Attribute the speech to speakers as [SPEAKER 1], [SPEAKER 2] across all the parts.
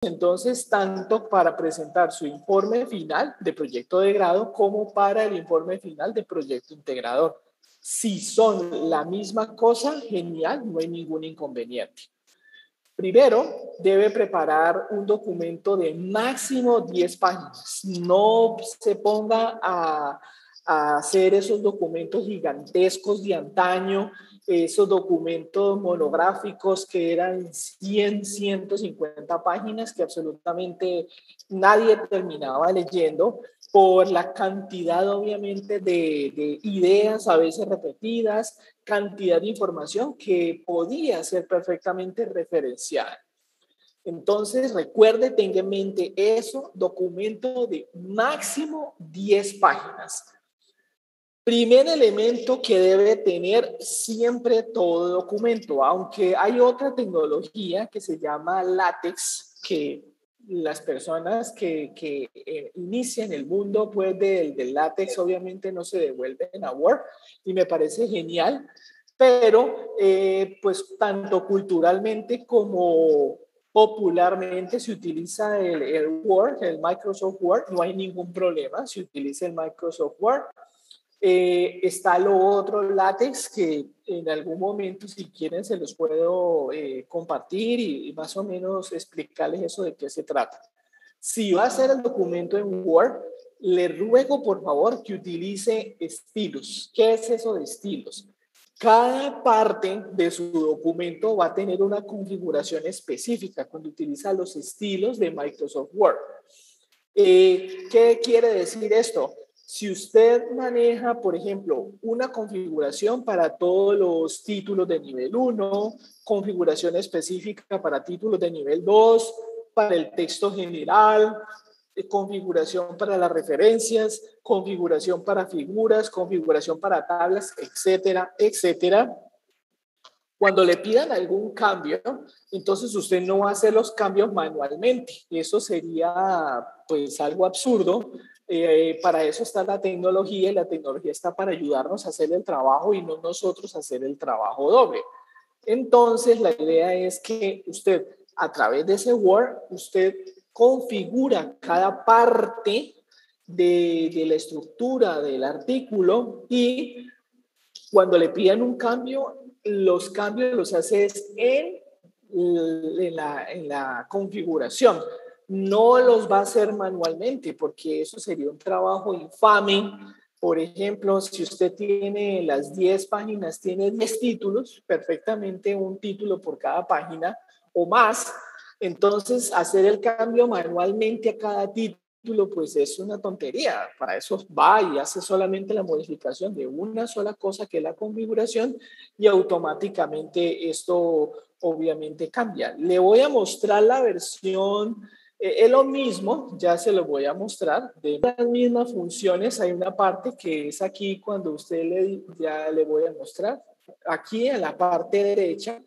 [SPEAKER 1] entonces tanto para presentar su informe final de proyecto de grado como para el informe final de proyecto integrador. Si son la misma cosa, genial, no hay ningún inconveniente. Primero, debe preparar un documento de máximo 10 páginas. No se ponga a hacer esos documentos gigantescos de antaño, esos documentos monográficos que eran 100, 150 páginas que absolutamente nadie terminaba leyendo por la cantidad, obviamente, de ideas a veces repetidas, cantidad de información que podía ser perfectamente referenciada. Entonces, recuerde, tenga en mente eso, documento de máximo 10 páginas. Primer elemento que debe tener siempre todo documento, aunque hay otra tecnología que se llama látex, que las personas que inician el mundo pues, del látex obviamente no se devuelven a Word y me parece genial, pero pues tanto culturalmente como popularmente se utiliza el Word, el Microsoft Word, no hay ningún problema, se utiliza el Microsoft Word. Está lo otro, látex, que en algún momento, si quieren, se los puedo compartir y más o menos explicarles eso de qué se trata. Si va a hacer el documento en Word, le ruego por favor que utilice estilos. ¿Qué es eso de estilos? Cada parte de su documento va a tener una configuración específica cuando utiliza los estilos de Microsoft Word. ¿Qué quiere decir esto? Si usted maneja, por ejemplo, una configuración para todos los títulos de nivel 1, configuración específica para títulos de nivel 2, para el texto general, configuración para las referencias, configuración para figuras, configuración para tablas, etcétera, etcétera. Cuando le pidan algún cambio, entonces usted no va a hacer los cambios manualmente. Eso sería pues algo absurdo. Para eso está la tecnología y la tecnología está para ayudarnos a hacer el trabajo y no nosotros hacer el trabajo doble. Entonces la idea es que usted a través de ese Word, usted configura cada parte de la estructura del artículo y cuando le pidan un cambio, los cambios los haces en la configuración. No los va a hacer manualmente porque eso sería un trabajo infame. Por ejemplo, si usted tiene las 10 páginas, tiene 10 títulos, perfectamente un título por cada página o más. Entonces, hacer el cambio manualmente a cada título pues es una tontería. Para eso va y hace solamente la modificación de una sola cosa que es la configuración y automáticamente esto obviamente cambia. Le voy a mostrar la versión, es lo mismo, ya se lo voy a mostrar, de las mismas funciones. Hay una parte que es aquí cuando ya le voy a mostrar, aquí en la parte derecha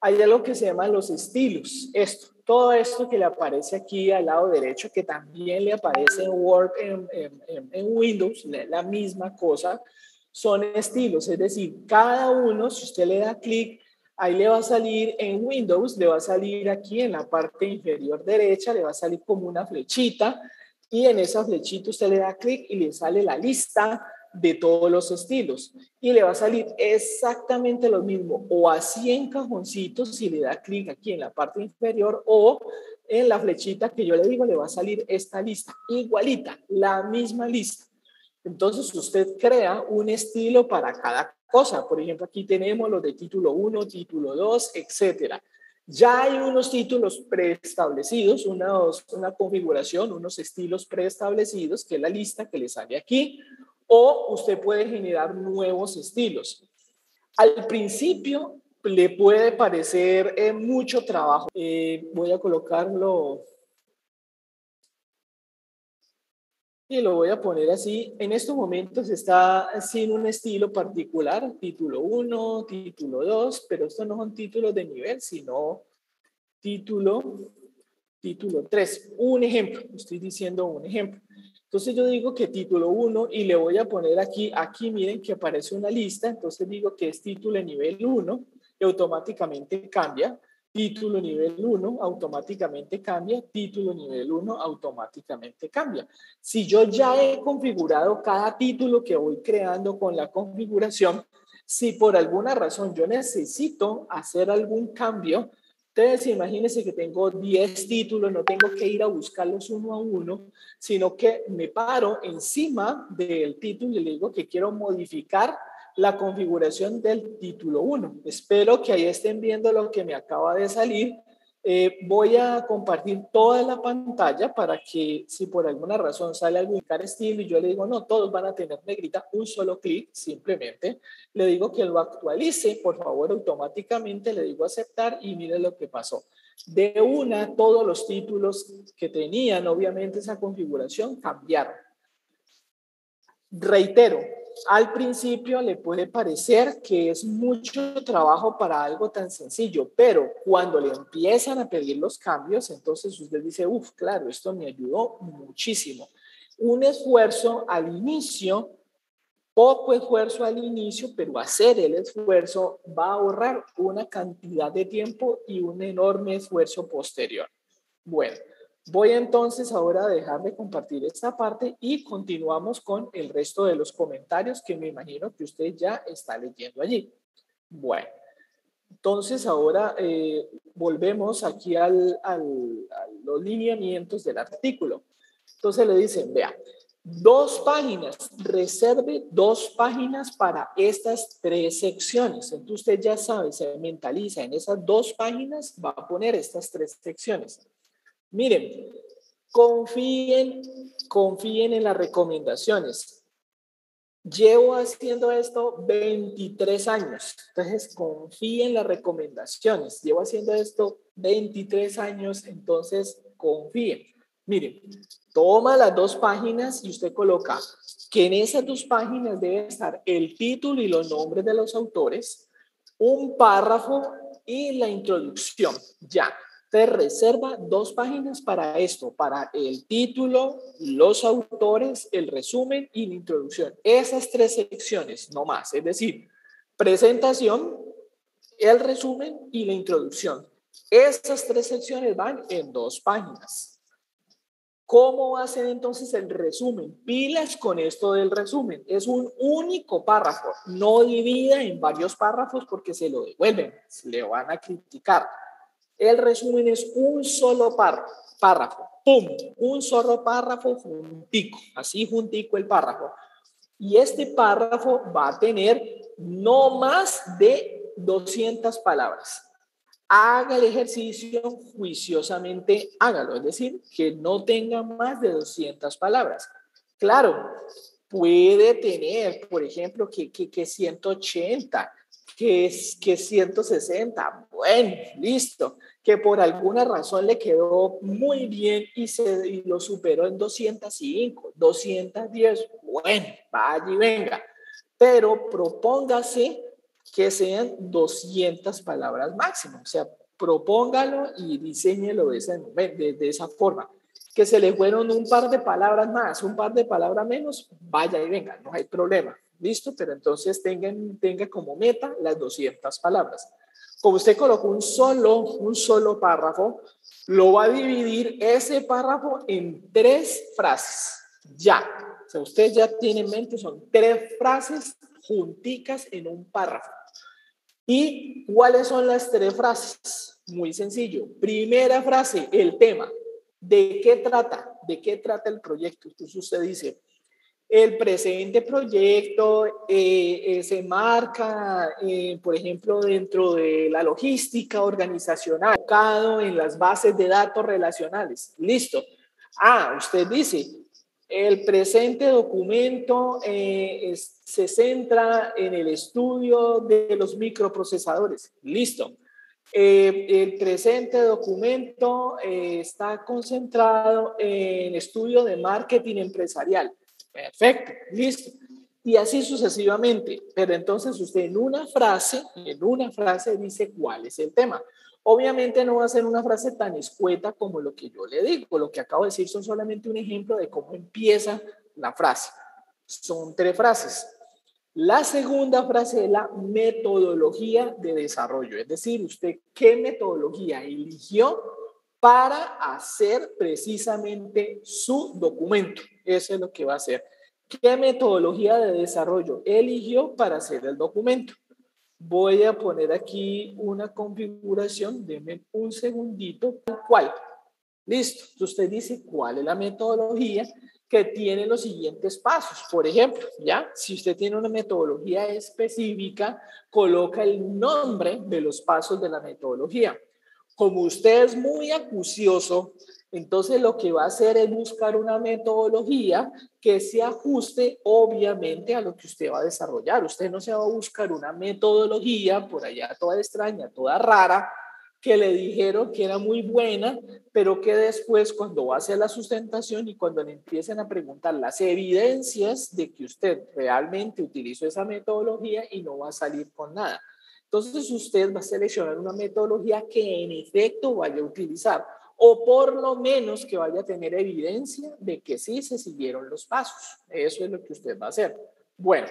[SPEAKER 1] hay algo que se llama los estilos. Todo esto que le aparece aquí al lado derecho, que también le aparece en Word, en Windows, la misma cosa, son estilos. Es decir, cada uno, si usted le da clic, ahí le va a salir en Windows, le va a salir aquí en la parte inferior derecha, le va a salir como una flechita, y en esa flechita usted le da clic y le sale la lista de todos los estilos y le va a salir exactamente lo mismo o así en cajoncitos si le da clic aquí en la parte inferior o en la flechita que yo le digo le va a salir esta lista igualita, la misma lista. Entonces usted crea un estilo para cada cosa. Por ejemplo, aquí tenemos los de título 1, título 2, etcétera. Ya hay unos títulos preestablecidos, una configuración, unos estilos preestablecidos, que es la lista que le sale aquí, o usted puede generar nuevos estilos. Al principio le puede parecer mucho trabajo. Voy a colocarlo y lo voy a poner así. En estos momentos está sin un estilo particular, título 1, título 2, pero estos no son títulos de nivel, sino título 3. Un ejemplo, estoy diciendo un ejemplo. Entonces yo digo que título 1 y le voy a poner aquí miren que aparece una lista, entonces digo que es título de nivel 1 y automáticamente cambia. título nivel 1 automáticamente cambia, título nivel 1 automáticamente cambia. Si yo ya he configurado cada título que voy creando con la configuración, si por alguna razón yo necesito hacer algún cambio, entonces imagínense que tengo 10 títulos, no tengo que ir a buscarlos uno a uno, sino que me paro encima del título y le digo que quiero modificar la configuración del título 1. Espero que ahí estén viendo lo que me acaba de salir. Voy a compartir toda la pantalla para que si por alguna razón sale algo de estilo y yo le digo no, todos van a tener negrita, un solo clic simplemente, le digo que lo actualice, por favor, automáticamente le digo aceptar y mire lo que pasó. De una, todos los títulos que tenían obviamente esa configuración cambiaron. Reitero, al principio le puede parecer que es mucho trabajo para algo tan sencillo, pero cuando le empiezan a pedir los cambios, entonces usted dice, uff, claro, esto me ayudó muchísimo. Un esfuerzo al inicio, poco esfuerzo al inicio, pero hacer el esfuerzo va a ahorrar una cantidad de tiempo y un enorme esfuerzo posterior. Bueno. Voy entonces ahora a dejar de compartir esta parte y continuamos con el resto de los comentarios que me imagino que usted ya está leyendo allí. Bueno, entonces ahora volvemos aquí a los lineamientos del artículo. Entonces le dicen, vea, 2 páginas, reserve 2 páginas para estas 3 secciones. Entonces usted ya sabe, se mentaliza en esas 2 páginas, va a poner estas 3 secciones. Miren, confíen en las recomendaciones. Llevo haciendo esto 23 años, entonces confíen en las recomendaciones. Llevo haciendo esto 23 años, entonces confíen. Miren, toma las 2 páginas y usted coloca que en esas 2 páginas debe estar el título y los nombres de los autores, un párrafo y la introducción. Ya. Te reserva 2 páginas para esto, para el título, los autores, el resumen y la introducción. Esas 3 secciones, no más. Es decir, presentación, el resumen y la introducción. Esas 3 secciones van en 2 páginas. ¿Cómo hacen entonces el resumen? Pilas con esto del resumen. Es un único párrafo. No divida en varios párrafos porque se lo devuelven. Se le van a criticar. El resumen es un solo párrafo, ¡pum! Un solo párrafo juntico, así juntico el párrafo. Y este párrafo va a tener no más de 200 palabras. Haga el ejercicio juiciosamente, hágalo, es decir, que no tenga más de 200 palabras. Claro, puede tener, por ejemplo, que 180, que 160, bueno, listo, que por alguna razón le quedó muy bien y lo superó en 205, 210, bueno, vaya y venga, pero propóngase que sean 200 palabras máximo, o sea, propóngalo y diseñelo de esa forma. Que se le fueron un par de palabras más, un par de palabras menos, vaya y venga, no hay problema. ¿Listo? Pero entonces tenga como meta las 200 palabras. Como usted colocó un solo párrafo, lo va a dividir ese párrafo en 3 frases. Ya. O sea, usted ya tiene en mente, son 3 frases junticas en un párrafo. ¿Y cuáles son las 3 frases? Muy sencillo. Primera frase, el tema. ¿De qué trata? ¿De qué trata el proyecto? Entonces usted dice, el presente proyecto se marca, por ejemplo, dentro de la logística organizacional, enfocado en las bases de datos relacionales. Listo. Usted dice, el presente documento se centra en el estudio de los microprocesadores. Listo. El presente documento está concentrado en estudio de marketing empresarial. Perfecto, listo. Y así sucesivamente. Pero entonces usted en una frase dice cuál es el tema. Obviamente no va a ser una frase tan escueta como lo que yo le digo. Lo que acabo de decir son solamente un ejemplo de cómo empieza la frase. Son 3 frases. La segunda frase es la metodología de desarrollo, es decir, usted qué metodología eligió para hacer precisamente su documento. Eso es lo que va a hacer. ¿Qué metodología de desarrollo eligió para hacer el documento? Voy a poner aquí una configuración, denme un segundito, ¿cuál? Listo, usted dice cuál es la metodología que tiene los siguientes pasos. Por ejemplo, ya, si usted tiene una metodología específica, coloca el nombre de los pasos de la metodología. Como usted es muy acucioso, entonces lo que va a hacer es buscar una metodología que se ajuste obviamente a lo que usted va a desarrollar. Usted no se va a buscar una metodología por allá toda extraña, toda rara, que le dijeron que era muy buena, pero que después cuando va a hacer la sustentación y cuando le empiecen a preguntar las evidencias de que usted realmente utilizó esa metodología y no va a salir con nada. Entonces usted va a seleccionar una metodología que en efecto vaya a utilizar o por lo menos que vaya a tener evidencia de que sí se siguieron los pasos. Eso es lo que usted va a hacer. Bueno,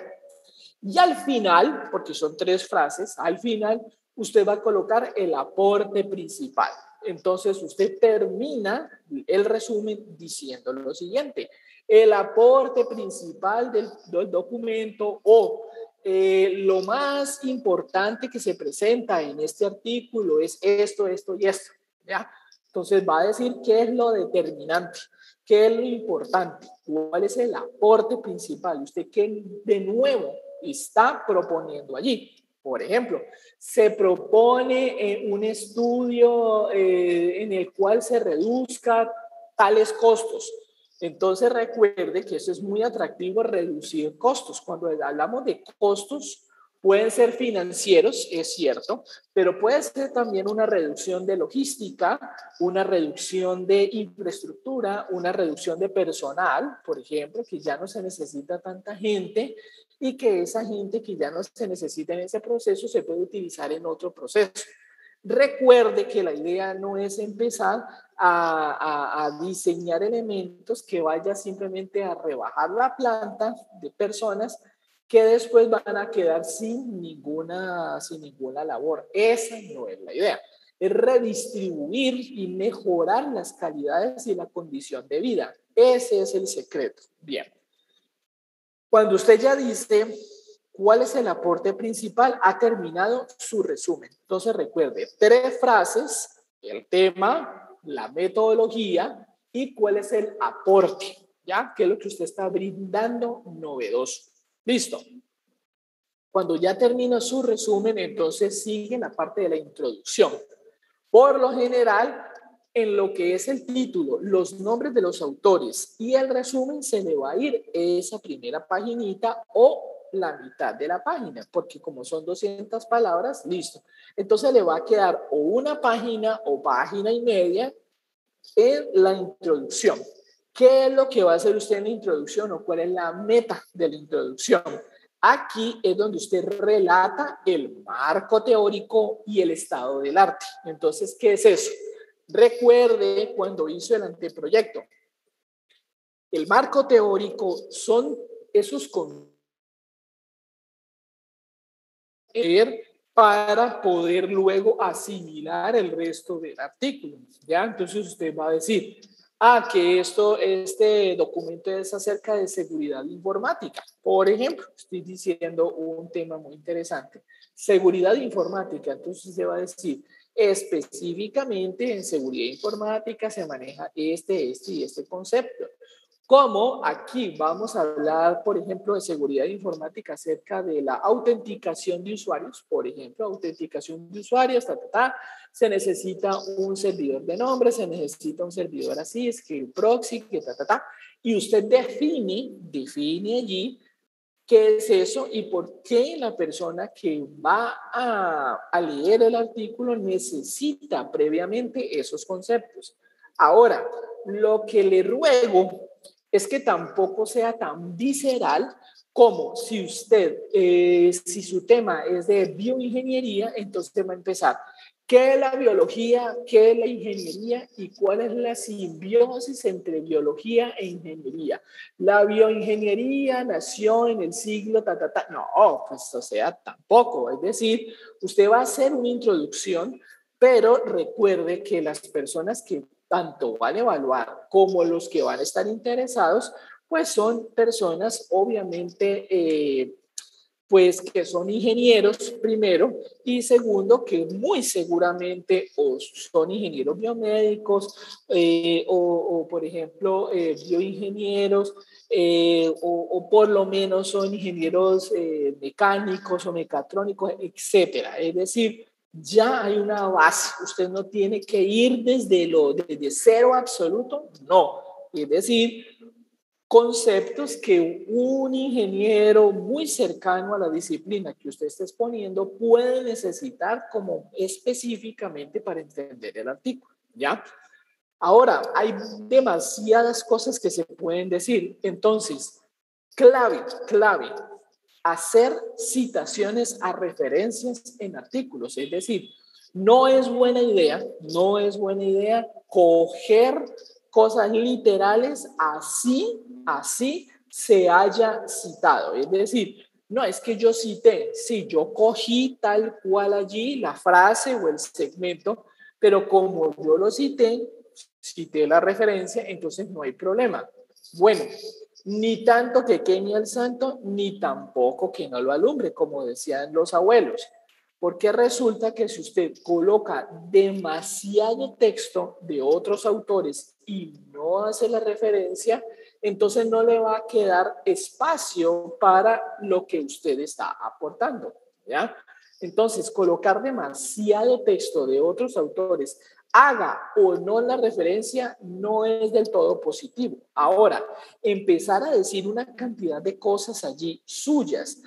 [SPEAKER 1] y al final, porque son 3 frases, al final usted va a colocar el aporte principal. Entonces usted termina el resumen diciendo lo siguiente: el aporte principal del documento o lo más importante que se presenta en este artículo es esto, esto y esto, ¿ya? Entonces va a decir qué es lo determinante, qué es lo importante, cuál es el aporte principal, usted qué de nuevo está proponiendo allí. Por ejemplo, se propone un estudio en el cual se reduzca tales costos. Entonces recuerde que eso es muy atractivo, reducir costos. Cuando hablamos de costos, pueden ser financieros, es cierto, pero puede ser también una reducción de logística, una reducción de infraestructura, una reducción de personal, por ejemplo, que ya no se necesita tanta gente y que esa gente que ya no se necesita en ese proceso se puede utilizar en otro proceso. Recuerde que la idea no es empezar a diseñar elementos que vaya simplemente a rebajar la planta de personas que después van a quedar sin ninguna labor. Esa no es la idea. Es redistribuir y mejorar las calidades y la condición de vida. Ese es el secreto. Bien. Cuando usted ya dice cuál es el aporte principal, ha terminado su resumen. Entonces recuerde, 3 frases: el tema, la metodología y cuál es el aporte, ¿ya? ¿Qué es lo que usted está brindando novedoso? Listo. Cuando ya termina su resumen, entonces sigue la parte de la introducción. Por lo general, en lo que es el título, los nombres de los autores y el resumen, se le va a ir esa primera paginita o la mitad de la página, porque como son 200 palabras, listo. Entonces le va a quedar o una página o página y media en la introducción. ¿Qué es lo que va a hacer usted en la introducción o cuál es la meta de la introducción? Aquí es donde usted relata el marco teórico y el estado del arte. Entonces, ¿qué es eso? Recuerde cuando hizo el anteproyecto. El marco teórico son esos conceptos para poder luego asimilar el resto del artículo, ¿ya? Entonces usted va a decir, que este documento es acerca de seguridad informática. Por ejemplo, estoy diciendo un tema muy interesante, seguridad informática. Entonces se va a decir, específicamente en seguridad informática se maneja este y este concepto. Como aquí vamos a hablar, por ejemplo, de seguridad informática acerca de la autenticación de usuarios, por ejemplo, autenticación de usuarios, se necesita un servidor de nombre, se necesita un servidor así, es que el proxy, que y usted define allí qué es eso y por qué la persona que va a leer el artículo necesita previamente esos conceptos. Ahora, lo que le ruego es que tampoco sea tan visceral como si su tema es de bioingeniería, entonces va a empezar. ¿Qué es la biología? ¿Qué es la ingeniería? ¿Y cuál es la simbiosis entre biología e ingeniería? La bioingeniería nació en el siglo No, pues o sea, tampoco. Es decir, usted va a hacer una introducción, pero recuerde que las personas que tanto van a evaluar como los que van a estar interesados, pues son personas obviamente pues que son ingenieros primero y segundo que muy seguramente o son ingenieros biomédicos o por ejemplo bioingenieros o por lo menos son ingenieros mecánicos o mecatrónicos, etcétera. Es decir, ya hay una base, usted no tiene que ir desde cero absoluto, no. Es decir, conceptos que un ingeniero muy cercano a la disciplina que usted está exponiendo puede necesitar como específicamente para entender el artículo, ¿ya? Ahora, hay demasiadas cosas que se pueden decir. Entonces, clave, hacer citaciones a referencias en artículos. Es decir, no es buena idea coger cosas literales así se haya citado. Es decir, no es que yo cité, sí, yo cogí tal cual allí la frase o el segmento, pero como yo lo cité la referencia, entonces no hay problema. Bueno, ni tanto que queme al santo, ni tampoco que no lo alumbre, como decían los abuelos. Porque resulta que si usted coloca demasiado texto de otros autores y no hace la referencia, entonces no le va a quedar espacio para lo que usted está aportando, ¿ya? Entonces, colocar demasiado texto de otros autores, haga o no la referencia, no es del todo positivo. Ahora, empezar a decir una cantidad de cosas allí suyas,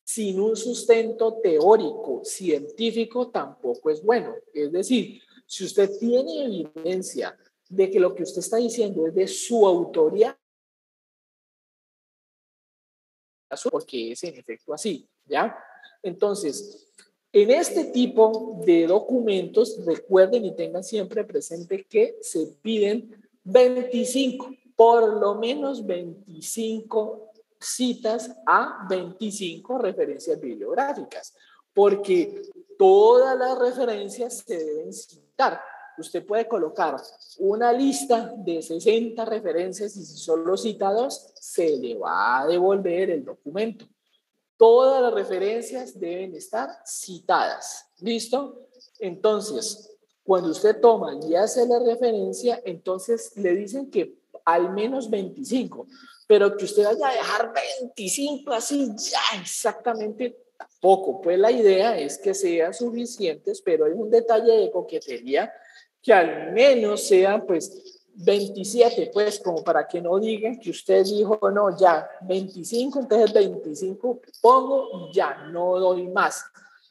[SPEAKER 1] sin un sustento teórico, científico, tampoco es bueno. Es decir, si usted tiene evidencia de que lo que usted está diciendo es de su autoría, porque es en efecto así, ¿ya? Entonces, en este tipo de documentos, recuerden y tengan siempre presente que se piden 25, por lo menos 25 citas a 25 referencias bibliográficas, porque todas las referencias se deben citar. Usted puede colocar una lista de 60 referencias y si solo cita dos, se le va a devolver el documento. Todas las referencias deben estar citadas. ¿Listo? Entonces, cuando usted toma y hace la referencia, entonces le dicen que al menos 25, pero que usted vaya a dejar 25 así ya exactamente tampoco. Pues la idea es que sean suficientes, pero hay un detalle de coquetería que al menos sean pues 27, pues como para que no digan que usted dijo, no, ya, 25, entonces 25 pongo, ya, no doy más.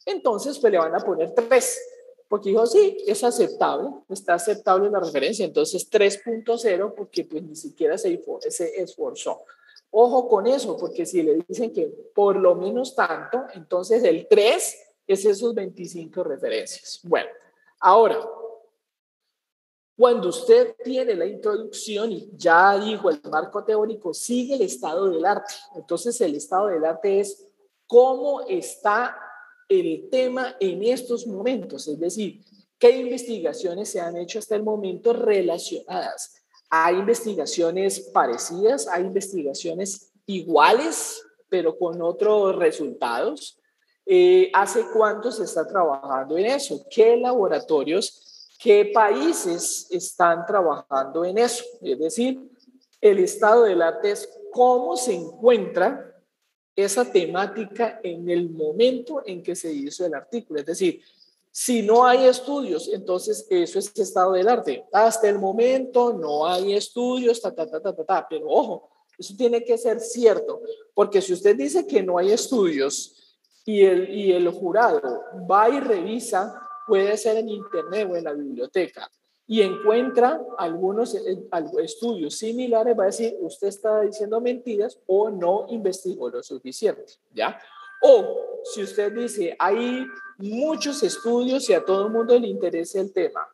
[SPEAKER 1] Entonces, pues le van a poner 3, porque dijo, sí, es aceptable, está aceptable la referencia, entonces 3.0, porque pues ni siquiera se esforzó. Ojo con eso, porque si le dicen que por lo menos tanto, entonces el 3 es esos 25 referencias. Bueno, ahora, cuando usted tiene la introducción y ya dijo el marco teórico, sigue el estado del arte. Entonces, el estado del arte es cómo está el tema en estos momentos, es decir, qué investigaciones se han hecho hasta el momento relacionadas. Hay investigaciones parecidas, hay investigaciones iguales, pero con otros resultados. ¿Hace cuánto se está trabajando en eso? ¿Qué laboratorios? ¿Qué países están trabajando en eso? Es decir, el estado del arte es cómo se encuentra esa temática en el momento en que se hizo el artículo. Es decir, si no hay estudios, entonces eso es estado del arte. Hasta el momento no hay estudios, pero ojo, eso tiene que ser cierto, porque si usted dice que no hay estudios y el jurado va y revisa, puede ser en internet o en la biblioteca, y encuentra algunos estudios similares, va a decir, usted está diciendo mentiras o no investigó lo suficiente, ¿ya? O si usted dice, hay muchos estudios y a todo el mundo le interesa el tema,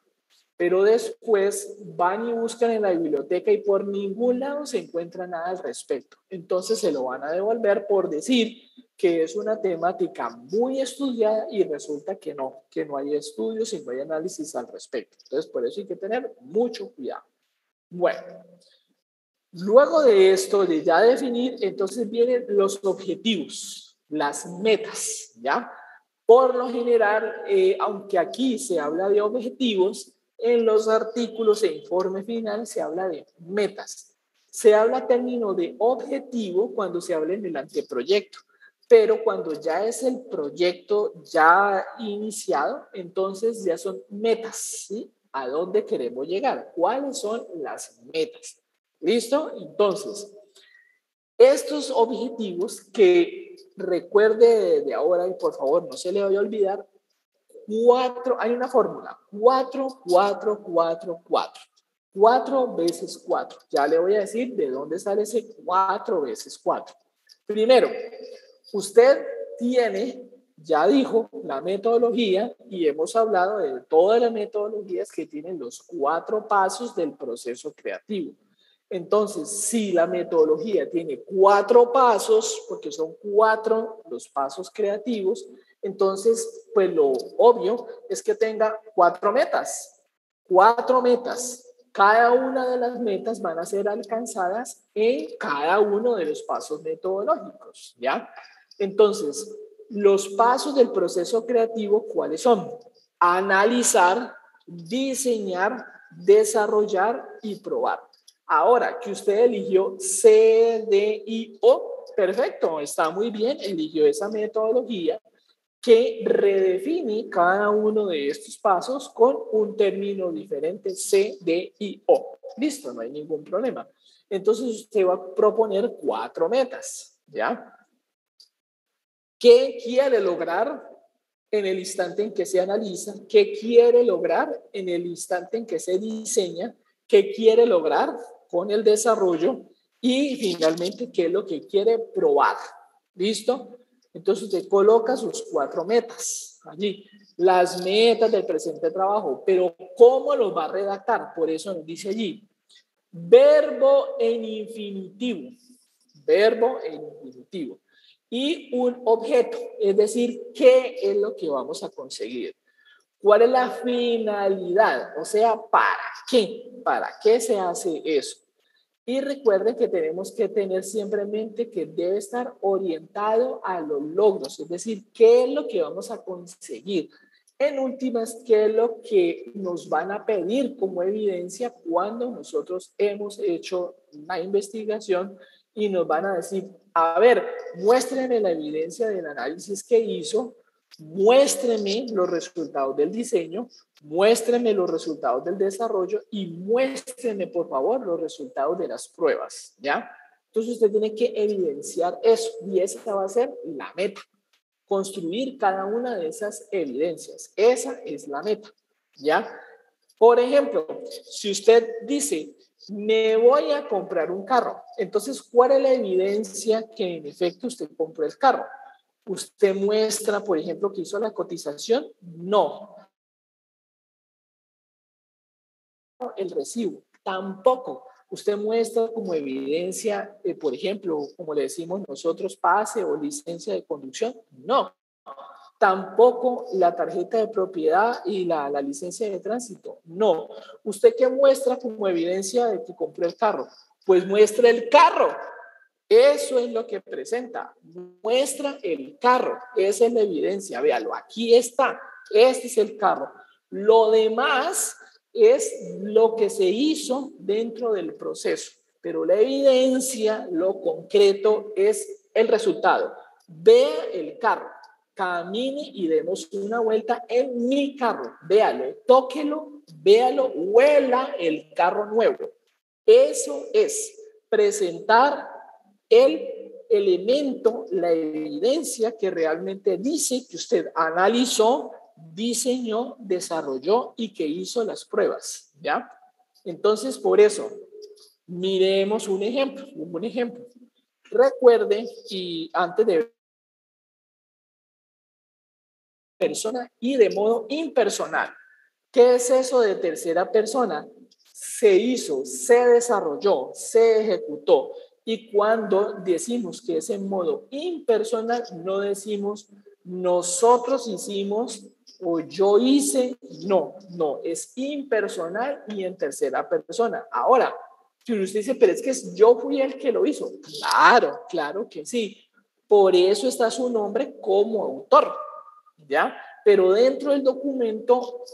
[SPEAKER 1] pero después van y buscan en la biblioteca y por ningún lado se encuentra nada al respecto. Entonces se lo van a devolver por decir que es una temática muy estudiada y resulta que no hay estudios y no hay análisis al respecto. Entonces por eso hay que tener mucho cuidado. Bueno, luego de esto, de ya definir, entonces vienen los objetivos, las metas, ¿ya? Por lo general, aunque aquí se habla de objetivos, en los artículos e informe final se habla de metas. Se habla término de objetivo cuando se habla en el anteproyecto, pero cuando ya es el proyecto ya iniciado, entonces ya son metas, ¿sí? ¿A dónde queremos llegar? ¿Cuáles son las metas? ¿Listo? Entonces, estos objetivos que recuerde de ahora y por favor no se le vaya a olvidar, hay una fórmula, 4, 4, 4, 4. 4 veces 4. Ya le voy a decir de dónde sale ese 4 veces 4. Primero, usted tiene, ya dijo, la metodología y hemos hablado de todas las metodologías que tienen los 4 pasos del proceso creativo. Entonces, si la metodología tiene 4 pasos, porque son 4 los pasos creativos, entonces, pues lo obvio es que tenga 4 metas. 4 metas. Cada una de las metas van a ser alcanzadas en cada uno de los pasos metodológicos, ¿ya? Entonces, los pasos del proceso creativo, ¿cuáles son? Analizar, diseñar, desarrollar y probar. Ahora que usted eligió C, D y O, perfecto, está muy bien, eligió esa metodología que redefine cada uno de estos pasos con un término diferente, C, D y O. Listo, no hay ningún problema. Entonces usted va a proponer 4 metas, ¿ya? ¿Qué quiere lograr en el instante en que se analiza? ¿Qué quiere lograr en el instante en que se diseña? ¿Qué quiere lograr con el desarrollo? Y finalmente, ¿qué es lo que quiere probar? ¿Listo? Entonces usted coloca sus 4 metas allí, las metas del presente trabajo, pero ¿cómo los va a redactar? Por eso nos dice allí, verbo en infinitivo, verbo en infinitivo y un objeto, es decir, ¿qué es lo que vamos a conseguir? ¿Cuál es la finalidad? O sea, ¿para qué? ¿Para qué se hace eso? Y recuerden que tenemos que tener siempre en mente que debe estar orientado a los logros, es decir, ¿qué es lo que vamos a conseguir? En últimas, ¿qué es lo que nos van a pedir como evidencia cuando nosotros hemos hecho la investigación y nos van a decir, a ver, muéstrenme la evidencia del análisis que hizo, muéstrenme los resultados del diseño, muéstrenme los resultados del desarrollo y muéstrenme, por favor, los resultados de las pruebas, ¿ya? Entonces usted tiene que evidenciar eso y esa va a ser la meta. Construir cada una de esas evidencias. Esa es la meta, ¿ya? Por ejemplo, si usted dice, me voy a comprar un carro, entonces, ¿cuál es la evidencia que en efecto usted compró el carro? ¿Usted muestra, por ejemplo, que hizo la cotización? No. El recibo, tampoco. Usted muestra como evidencia, por ejemplo, como le decimos nosotros, pase o licencia de conducción. No. Tampoco la tarjeta de propiedad y la licencia de tránsito. No. ¿Usted qué muestra como evidencia de que compró el carro? Pues muestra el carro. Eso es lo que presenta. Muestra el carro. Esa es la evidencia. Véalo, aquí está. Este es el carro. Lo demás es lo que se hizo dentro del proceso. Pero la evidencia, lo concreto, es el resultado. Vea el carro. Camine y demos una vuelta en mi carro. Véalo, tóquelo, véalo, huela el carro nuevo. Eso es presentar el elemento, la evidencia que realmente dice que usted analizó, diseñó, desarrolló y que hizo las pruebas, ¿ya? Entonces, por eso, miremos un ejemplo, Recuerde, y antes de persona y de modo impersonal. ¿Qué es eso de tercera persona? Se hizo, se desarrolló, se ejecutó. Y cuando decimos que es en modo impersonal, no decimos nosotros hicimos o yo hice. No, es impersonal y en tercera persona. Ahora, si usted dice, pero es que yo fui el que lo hizo. Claro que sí. Por eso está su nombre como autor, ¿ya? Pero dentro del documento,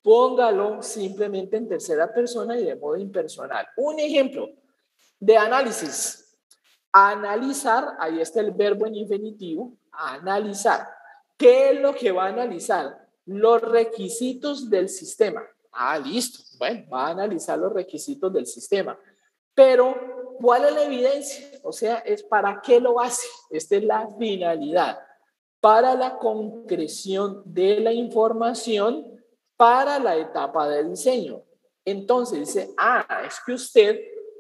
[SPEAKER 1] póngalo simplemente en tercera persona y de modo impersonal. Un ejemplo de análisis. Analizar, ahí está el verbo en infinitivo, analizar. ¿Qué es lo que va a analizar? Los requisitos del sistema. Listo. Bueno, va a analizar los requisitos del sistema. Pero, ¿cuál es la evidencia? O sea, es para qué lo hace. Esta es la finalidad. Para la concreción de la información para la etapa de diseño. Entonces dice, es que usted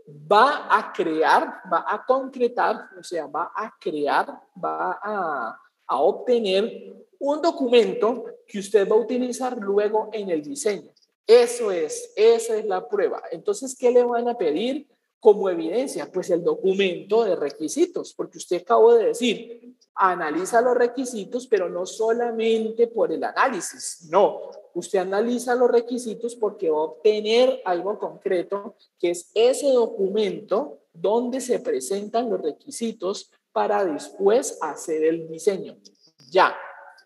[SPEAKER 1] va a crear, va a concretar, o sea, va a crear, va a obtener un documento que usted va a utilizar luego en el diseño. Esa es la prueba. Entonces, ¿qué le van a pedir como evidencia? Pues el documento de requisitos, porque usted acabó de decir, analiza los requisitos, pero no solamente por el análisis, no. Usted analiza los requisitos porque va a obtener algo concreto, que es ese documento donde se presentan los requisitos para después hacer el diseño. Ya.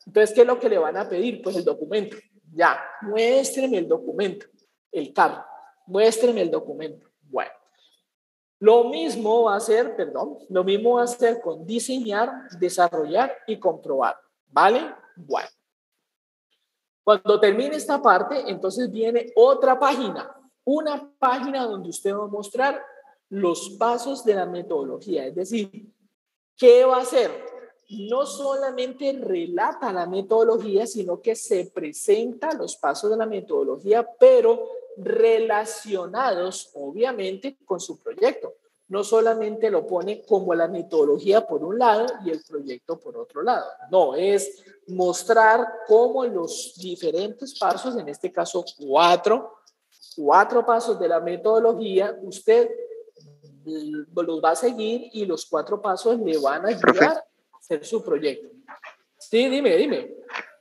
[SPEAKER 1] Entonces, ¿qué es lo que le van a pedir? Pues el documento. Ya, muéstreme el documento, el carro, muéstreme el documento. Bueno, lo mismo va a ser con diseñar, desarrollar y comprobar, ¿vale? Bueno, cuando termine esta parte, entonces viene otra página, una página donde usted va a mostrar los pasos de la metodología, es decir, ¿qué va a hacer? No solamente relata la metodología, sino que se presenta los pasos de la metodología, pero relacionados, obviamente, con su proyecto. No solamente lo pone como la metodología por un lado y el proyecto por otro lado. No, es mostrar cómo los diferentes pasos, en este caso cuatro pasos de la metodología, usted los va a seguir y los 4 pasos le van a ayudar
[SPEAKER 2] Profe,
[SPEAKER 1] a hacer su proyecto. Sí, dime.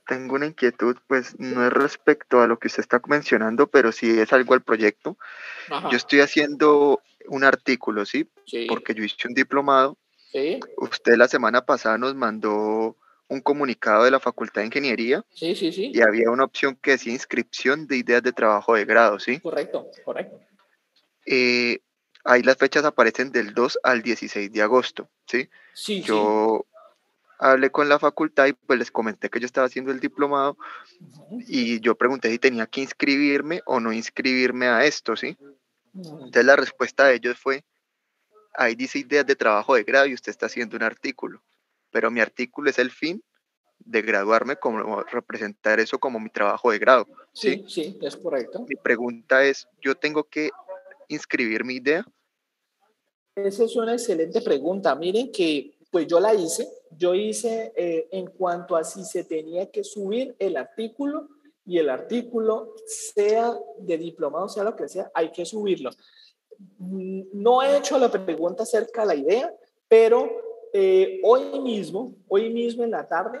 [SPEAKER 2] tengo una inquietud, pues no es respecto a lo que usted está mencionando, pero sí es algo al proyecto.
[SPEAKER 1] Ajá.
[SPEAKER 2] Yo estoy haciendo un artículo, ¿sí?
[SPEAKER 1] Sí.
[SPEAKER 2] Porque yo hice un diplomado.
[SPEAKER 1] Sí.
[SPEAKER 2] Usted la semana pasada nos mandó un comunicado de la Facultad de Ingeniería.
[SPEAKER 1] Sí.
[SPEAKER 2] Y había una opción que decía inscripción de ideas de trabajo de grado, ¿sí?
[SPEAKER 1] Correcto.
[SPEAKER 2] Ahí las fechas aparecen del 2 al 16 de agosto, ¿sí?
[SPEAKER 1] Sí.
[SPEAKER 2] Yo hablé con la facultad y pues les comenté que yo estaba haciendo el diplomado y yo pregunté si tenía que inscribirme o no inscribirme a esto, ¿sí? Entonces la respuesta de ellos fue, ahí dice ideas de trabajo de grado y usted está haciendo un artículo, pero mi artículo es el fin de graduarme, como representar eso como mi trabajo de grado, ¿sí?
[SPEAKER 1] Sí, es correcto.
[SPEAKER 2] Mi pregunta es, ¿yo tengo que inscribir mi idea?
[SPEAKER 1] Esa es una excelente pregunta. Miren que pues yo la hice. Yo hice en cuanto a si se tenía que subir el artículo y el artículo sea de diplomado, sea lo que sea, hay que subirlo. No he hecho la pregunta acerca de la idea, pero hoy mismo en la tarde,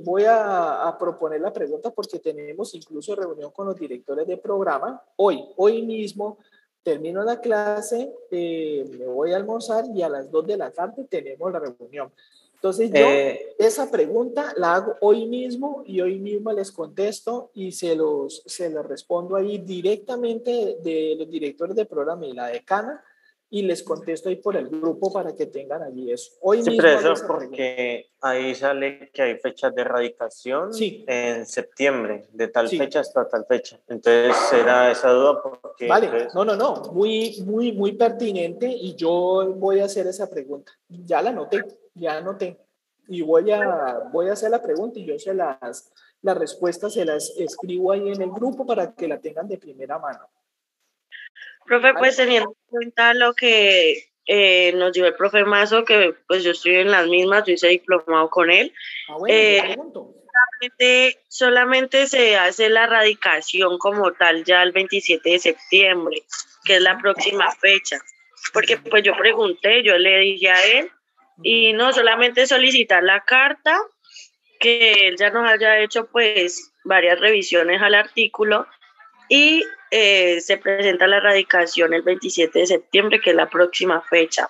[SPEAKER 1] voy a proponer la pregunta porque tenemos incluso reunión con los directores de programa. Hoy mismo termino la clase, me voy a almorzar y a las 2 de la tarde tenemos la reunión. Entonces yo esa pregunta la hago hoy mismo y hoy mismo les contesto y se los respondo ahí directamente de los directores de programa y la decana y les contesto ahí por el grupo para que tengan allí eso. Hoy
[SPEAKER 3] sí,
[SPEAKER 1] mismo
[SPEAKER 3] pero
[SPEAKER 1] hago
[SPEAKER 3] eso
[SPEAKER 1] esa
[SPEAKER 3] porque ahí sale que hay fechas de erradicación en septiembre, de tal fecha hasta tal fecha. Entonces será esa duda porque...
[SPEAKER 1] Vale,
[SPEAKER 3] entonces...
[SPEAKER 1] no, muy pertinente y yo voy a hacer esa pregunta. Ya anoté y voy a hacer la pregunta y yo las respuestas se las escribo ahí en el grupo para que la tengan de primera mano.
[SPEAKER 4] Profe, pues teniendo en cuenta lo que nos dijo el profe Mazo, que pues yo estoy en las mismas, yo hice diplomado con él.
[SPEAKER 1] Bueno, yo pregunto.
[SPEAKER 4] solamente se hace la radicación como tal ya el 27 de septiembre, que es la próxima fecha. Porque pues yo pregunté, yo le dije a él, y no solamente solicitar la carta, que él ya nos haya hecho pues varias revisiones al artículo, y se presenta la radicación el 27 de septiembre, que es la próxima fecha.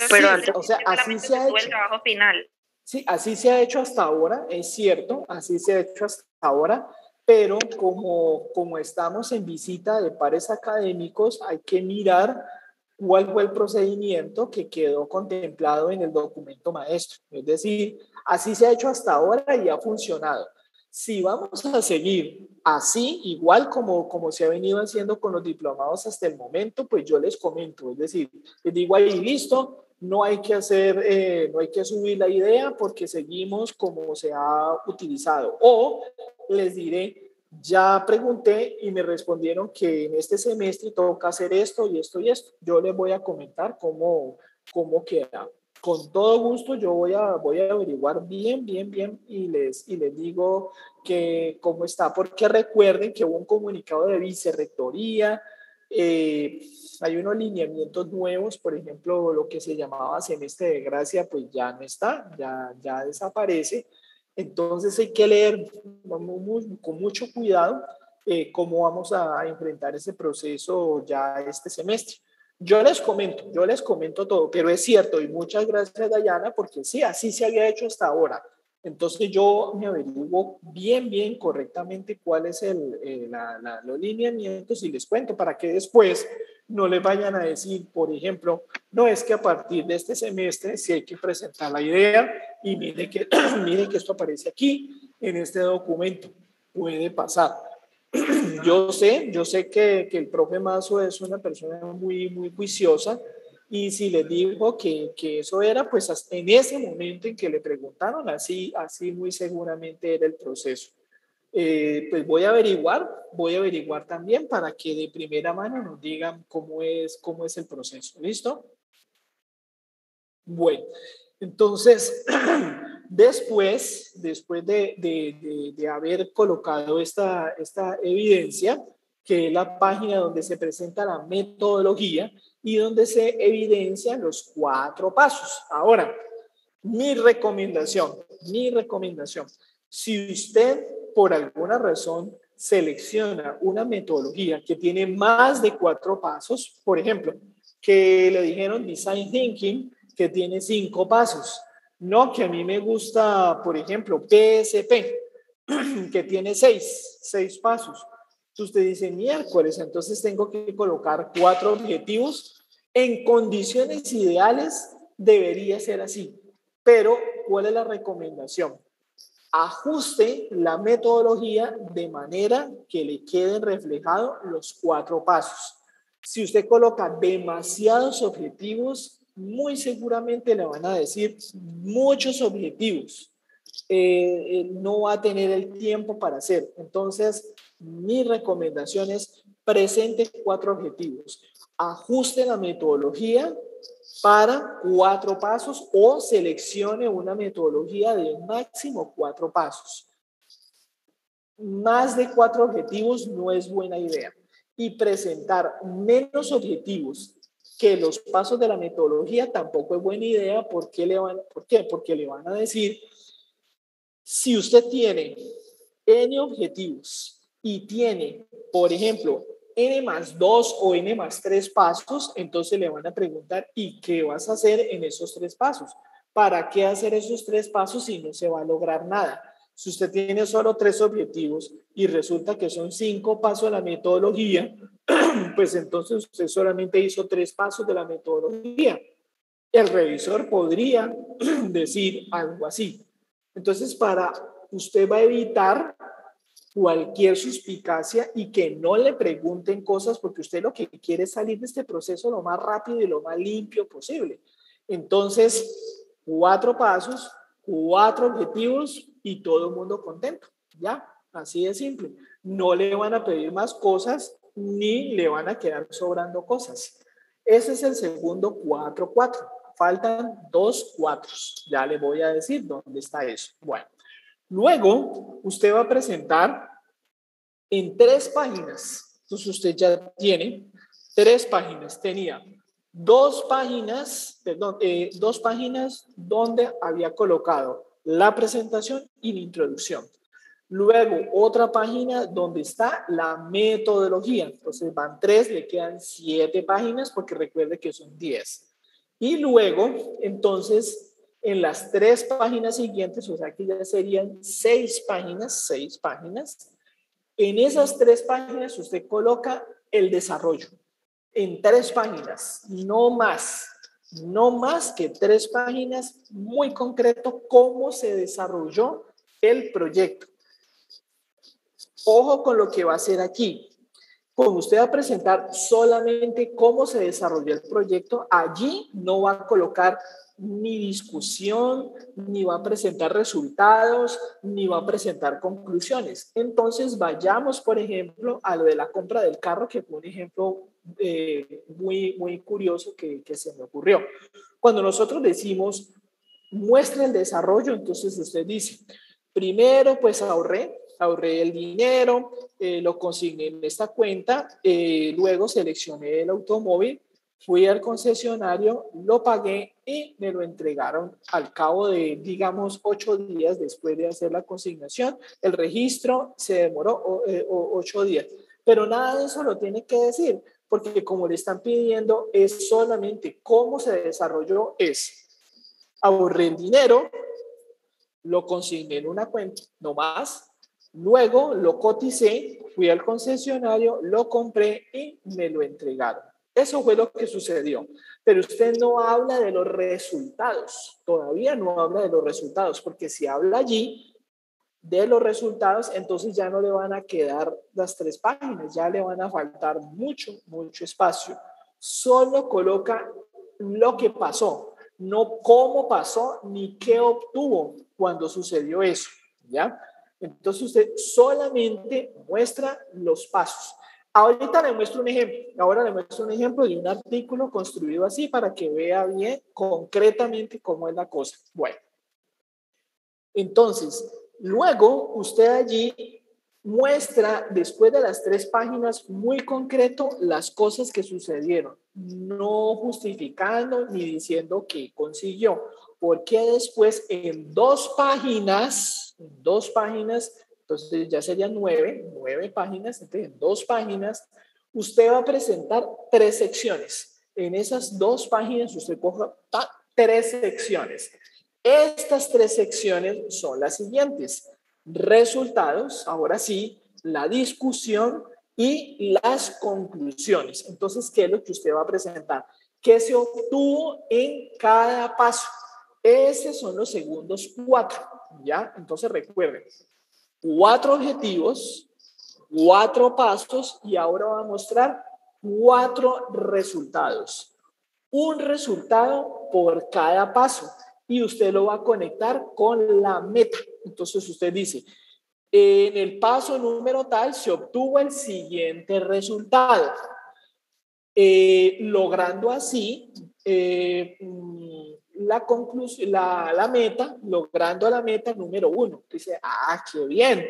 [SPEAKER 1] Pero sí, antes, o sea, así se ha hecho. El trabajo final. Sí, así se ha hecho hasta ahora, es cierto, así se ha hecho hasta ahora, pero como estamos en visita de pares académicos, hay que mirar cuál fue el procedimiento que quedó contemplado en el documento maestro. Es decir, así se ha hecho hasta ahora y ha funcionado. Si vamos a seguir así, igual como se ha venido haciendo con los diplomados hasta el momento, pues yo les comento, es decir, les digo ahí, listo, no hay que hacer, no hay que subir la idea porque seguimos como se ha utilizado. O les diré, ya pregunté y me respondieron que en este semestre toca hacer esto y esto y esto. Yo les voy a comentar cómo queda. Con todo gusto yo voy a averiguar bien y les digo que cómo está, porque recuerden que hubo un comunicado de vicerrectoría, hay unos lineamientos nuevos, por ejemplo, lo que se llamaba semestre de gracia, pues ya no está, ya desaparece. Entonces hay que leer con mucho cuidado cómo vamos a enfrentar ese proceso ya este semestre. Yo les comento todo, pero es cierto, y muchas gracias, Dayana, porque sí, así se había hecho hasta ahora. Entonces yo me averiguo bien correctamente cuáles los lineamientos y les cuento para que después no les vayan a decir, por ejemplo, no es que a partir de este semestre sí hay que presentar la idea y mire que esto aparece aquí en este documento. Puede pasar. Yo sé que el profe Mazo es una persona muy juiciosa y si les dijo que eso era, pues hasta en ese momento en que le preguntaron, así muy seguramente era el proceso. Pues voy a averiguar también para que de primera mano nos digan cómo es el proceso. ¿Listo? Bueno, entonces, después de haber colocado esta evidencia, que es la página donde se presenta la metodología y donde se evidencian los 4 pasos. Ahora, mi recomendación, si usted por alguna razón selecciona una metodología que tiene más de 4 pasos, por ejemplo, que le dijeron Design Thinking, que tiene 5 pasos, no que a mí me gusta, por ejemplo, PSP, que tiene 6 pasos. Usted dice miércoles, entonces tengo que colocar 4 objetivos. En condiciones ideales debería ser así, pero ¿cuál es la recomendación? Ajuste la metodología de manera que le queden reflejados los 4 pasos. Si usted coloca demasiados objetivos, muy seguramente le van a decir muchos objetivos. No va a tener el tiempo para hacer. Entonces, mi recomendación es presente 4 objetivos. Ajuste la metodología para 4 pasos o seleccione una metodología de máximo 4 pasos. Más de 4 objetivos no es buena idea. Y presentar menos objetivos que los pasos de la metodología tampoco es buena idea. ¿Por qué? Porque le van a decir, si usted tiene N objetivos y tiene, por ejemplo, N más 2 o N más 3 pasos, entonces le van a preguntar, ¿y qué vas a hacer en esos 3 pasos? ¿Para qué hacer esos 3 pasos si no se va a lograr nada? Si usted tiene solo 3 objetivos y resulta que son 5 pasos de la metodología, pues entonces usted solamente hizo 3 pasos de la metodología. El revisor podría decir algo así. Entonces, usted va a evitar cualquier suspicacia y que no le pregunten cosas, porque usted lo que quiere es salir de este proceso lo más rápido y lo más limpio posible. Entonces, 4 pasos, 4 objetivos y todo el mundo contento. ¿Ya? Así de simple. No le van a pedir más cosas ni le van a quedar sobrando cosas. Ese es el segundo 4-4. Faltan 2 4. Ya le voy a decir dónde está eso. Bueno. Luego, usted va a presentar en 3 páginas. Entonces, usted ya tiene 3 páginas. Tenía 2 páginas, perdón, 2 páginas donde había colocado la presentación y la introducción. Luego, otra página donde está la metodología. Entonces, van 3, le quedan 7 páginas porque recuerde que son 10. Y luego, entonces, en las 3 páginas siguientes, o sea que ya serían 6 páginas. En esas 3 páginas usted coloca el desarrollo. En 3 páginas, no más que 3 páginas, muy concreto cómo se desarrolló el proyecto. Ojo con lo que va a hacer aquí. Como usted va a presentar solamente cómo se desarrolló el proyecto, allí no va a colocar ni discusión, ni va a presentar resultados, ni va a presentar conclusiones. Entonces, vayamos, por ejemplo, a lo de la compra del carro, que fue un ejemplo muy curioso que se me ocurrió. Cuando nosotros decimos, muestra el desarrollo, entonces usted dice, primero, pues ahorré el dinero, lo consigné en esta cuenta, luego seleccioné el automóvil, fui al concesionario, lo pagué y me lo entregaron al cabo de, digamos, 8 días después de hacer la consignación. El registro se demoró 8 días, pero nada de eso lo tiene que decir, porque como le están pidiendo es solamente cómo se desarrolló, ahorré el dinero, lo consigné en una cuenta, no más. Luego lo coticé, fui al concesionario, lo compré y me lo entregaron. Eso fue lo que sucedió. Pero usted no habla de los resultados. Todavía no habla de los resultados, porque si habla allí de los resultados, entonces ya no le van a quedar las 3 páginas, ya le van a faltar mucho espacio. Solo coloca lo que pasó, no cómo pasó ni qué obtuvo cuando sucedió eso, ¿ya? Entonces usted solamente muestra los pasos. Ahorita le muestro un ejemplo. Ahora le muestro un ejemplo de un artículo construido así para que vea bien concretamente cómo es la cosa. Bueno, entonces, luego usted allí muestra, después de las 3 páginas, muy concreto las cosas que sucedieron, no justificando ni diciendo que consiguió, porque después en 2 páginas, entonces ya serían 9 páginas, entonces en 2 páginas, usted va a presentar 3 secciones. En esas 2 páginas usted coja 3 secciones. Estas 3 secciones son las siguientes: resultados, ahora sí, la discusión y las conclusiones. Entonces, ¿qué es lo que usted va a presentar? ¿Qué se obtuvo en cada paso? Esos son los segundos 4, ¿ya? Entonces, recuerden, 4 objetivos, 4 pasos y ahora va a mostrar 4 resultados. Un resultado por cada paso. Y usted lo va a conectar con la meta. Entonces usted dice, en el paso número tal se obtuvo el siguiente resultado, logrando así la conclusión, la meta, logrando la meta número 1. Dice, qué bien.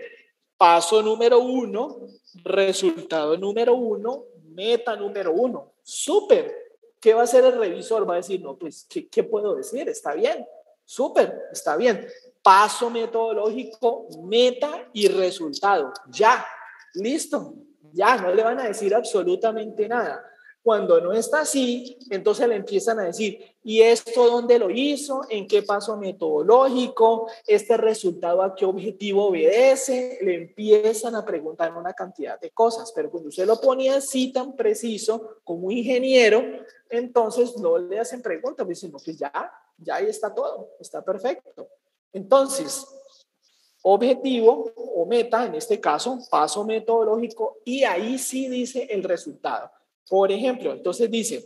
[SPEAKER 1] Paso número 1, resultado número 1, meta número 1. Súper. ¿Qué va a hacer el revisor? Va a decir, no, pues, ¿qué puedo decir? Está bien, súper, está bien. Paso metodológico, meta y resultado. Ya, listo, ya, no le van a decir absolutamente nada. Cuando no está así, entonces le empiezan a decir, ¿y esto dónde lo hizo? ¿En qué paso metodológico? ¿Este resultado a qué objetivo obedece? Le empiezan a preguntar una cantidad de cosas, pero cuando usted lo pone así tan preciso como ingeniero, entonces no le hacen preguntas, pues sino que ya ahí está todo, está perfecto. Entonces, objetivo o meta, en este caso, paso metodológico, y ahí sí dice el resultado. Por ejemplo, entonces dice,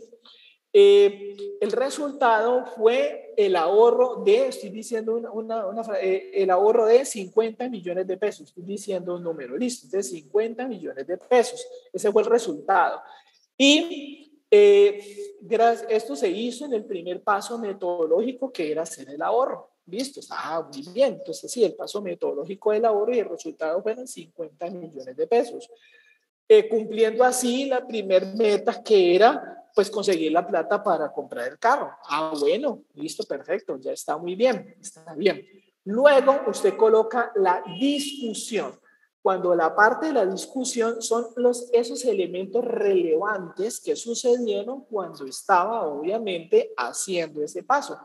[SPEAKER 1] el resultado fue el ahorro de, estoy diciendo el ahorro de 50 millones de pesos, estoy diciendo un número, listo, de 50 millones de pesos, ese fue el resultado. Y esto se hizo en el primer paso metodológico, que era hacer el ahorro. Listo, muy bien. Entonces, sí, el paso metodológico del ahorro y el resultado fueron 50 millones de pesos. Cumpliendo así la primer meta que era, pues, conseguir la plata para comprar el carro. Bueno, listo, perfecto, ya está muy bien, está bien. Luego, usted coloca la discusión. Cuando la parte de la discusión son esos elementos relevantes que sucedieron cuando estaba, obviamente, haciendo ese paso.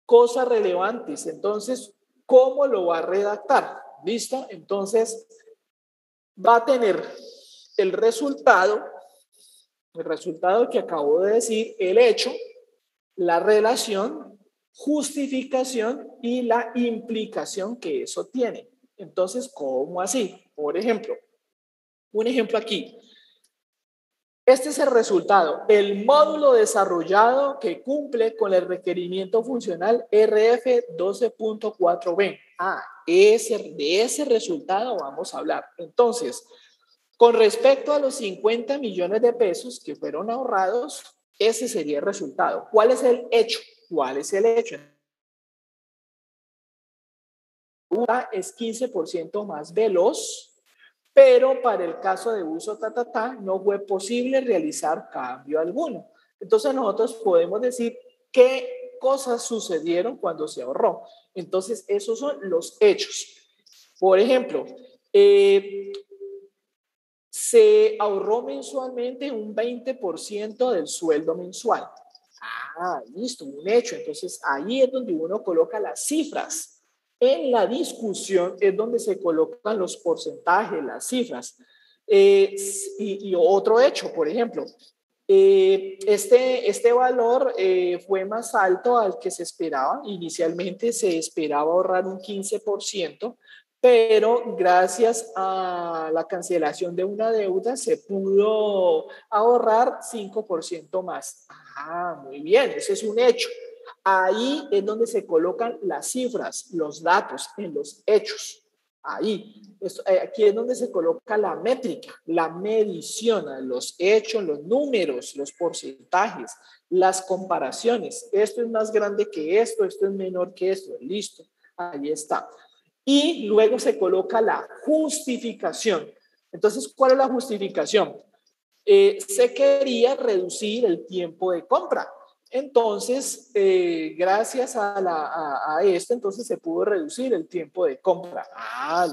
[SPEAKER 1] Cosas relevantes. Entonces, ¿cómo lo va a redactar? ¿Listo? Entonces, va a tener el resultado que acabo de decir, el hecho, la relación, justificación y la implicación que eso tiene. Entonces, ¿cómo así? Por ejemplo, un ejemplo aquí. Este es el resultado, el módulo desarrollado que cumple con el requerimiento funcional RF 12.4b. De ese resultado vamos a hablar. Entonces, con respecto a los 50 millones de pesos que fueron ahorrados, ese sería el resultado. ¿Cuál es el hecho? ¿Cuál es el hecho? Una es 15% más veloz, pero para el caso de uso no fue posible realizar cambio alguno. Entonces nosotros podemos decir qué cosas sucedieron cuando se ahorró. Entonces esos son los hechos. Por ejemplo, se ahorró mensualmente un 20% del sueldo mensual. Listo, un hecho. Entonces ahí es donde uno coloca las cifras. En la discusión es donde se colocan los porcentajes, las cifras. Y otro hecho, por ejemplo, este valor fue más alto al que se esperaba. Inicialmente se esperaba ahorrar un 15%, pero gracias a la cancelación de una deuda se pudo ahorrar 5% más. Muy bien, eso es un hecho. Ahí es donde se colocan las cifras, los datos, en los hechos. Aquí es donde se coloca la métrica, la medición, los hechos, los números, los porcentajes, las comparaciones. Esto es más grande que esto es menor que esto. Listo, ahí está. Y luego se coloca la justificación. Entonces, ¿cuál es la justificación? Se quería reducir el tiempo de compra. Entonces, gracias a esto, entonces se pudo reducir el tiempo de compra.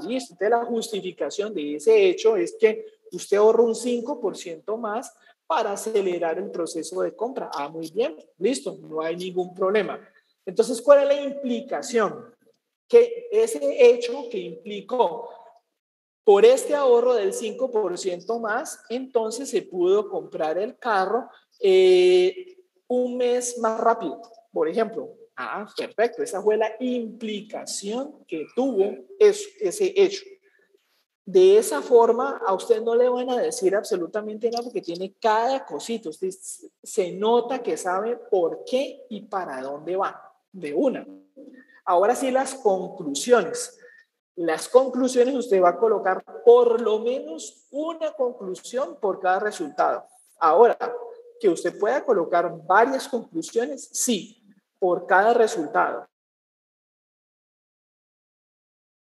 [SPEAKER 1] Listo. Entonces, la justificación de ese hecho es que usted ahorró un 5% más para acelerar el proceso de compra. Muy bien, listo, no hay ningún problema. Entonces, ¿cuál es la implicación? Que ese hecho que implicó por este ahorro del 5% más, entonces se pudo comprar el carro un mes más rápido, por ejemplo. Perfecto, esa fue la implicación que tuvo ese hecho. De esa forma, a usted no le van a decir absolutamente nada porque tiene cada cosita. Usted se nota que sabe por qué y para dónde va, de una. Ahora sí, las conclusiones. Las conclusiones usted va a colocar por lo menos una conclusión por cada resultado. Ahora, que usted pueda colocar varias conclusiones, sí, por cada resultado.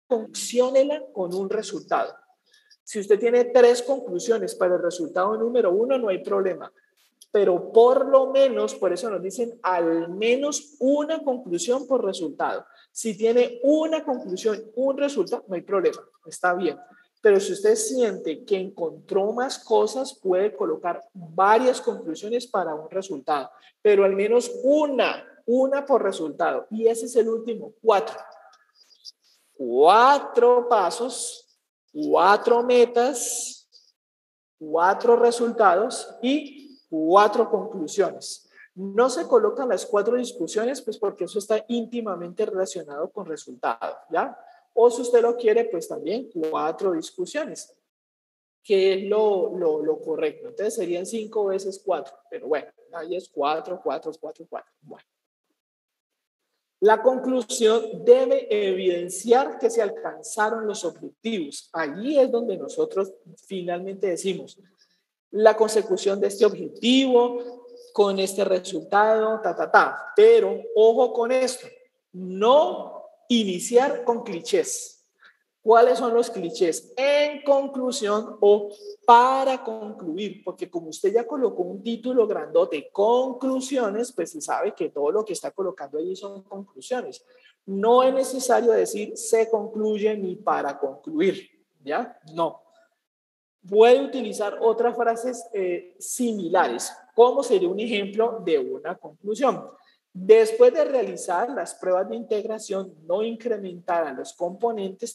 [SPEAKER 1] Conclusiónela con un resultado. Si usted tiene 3 conclusiones para el resultado número 1, no hay problema. Pero por lo menos, por eso nos dicen al menos una conclusión por resultado. Si tiene una conclusión, un resultado, no hay problema, está bien. Pero si usted siente que encontró más cosas, puede colocar varias conclusiones para un resultado, pero al menos una por resultado. Y ese es el último, 4. 4 pasos, 4 metas, 4 resultados y 4 conclusiones. No se colocan las 4 discusiones, pues porque eso está íntimamente relacionado con resultados, ¿ya? O si usted lo quiere, pues también 4 discusiones, que es lo correcto. Entonces serían 5 veces 4, pero bueno, ahí es 4, 4, 4, 4. Bueno. La conclusión debe evidenciar que se alcanzaron los objetivos. Allí es donde nosotros finalmente decimos la consecución de este objetivo con este resultado, Pero ojo con esto, No iniciar con clichés. ¿Cuáles son los clichés? En conclusión o para concluir, porque como usted ya colocó un título grandote, conclusiones, pues se sabe que todo lo que está colocando allí son conclusiones. No es necesario decir se concluye ni para concluir, ¿ya? No. Puede utilizar otras frases similares. ¿Cómo sería un ejemplo de una conclusión? Después de realizar las pruebas de integración no incrementada los componentes,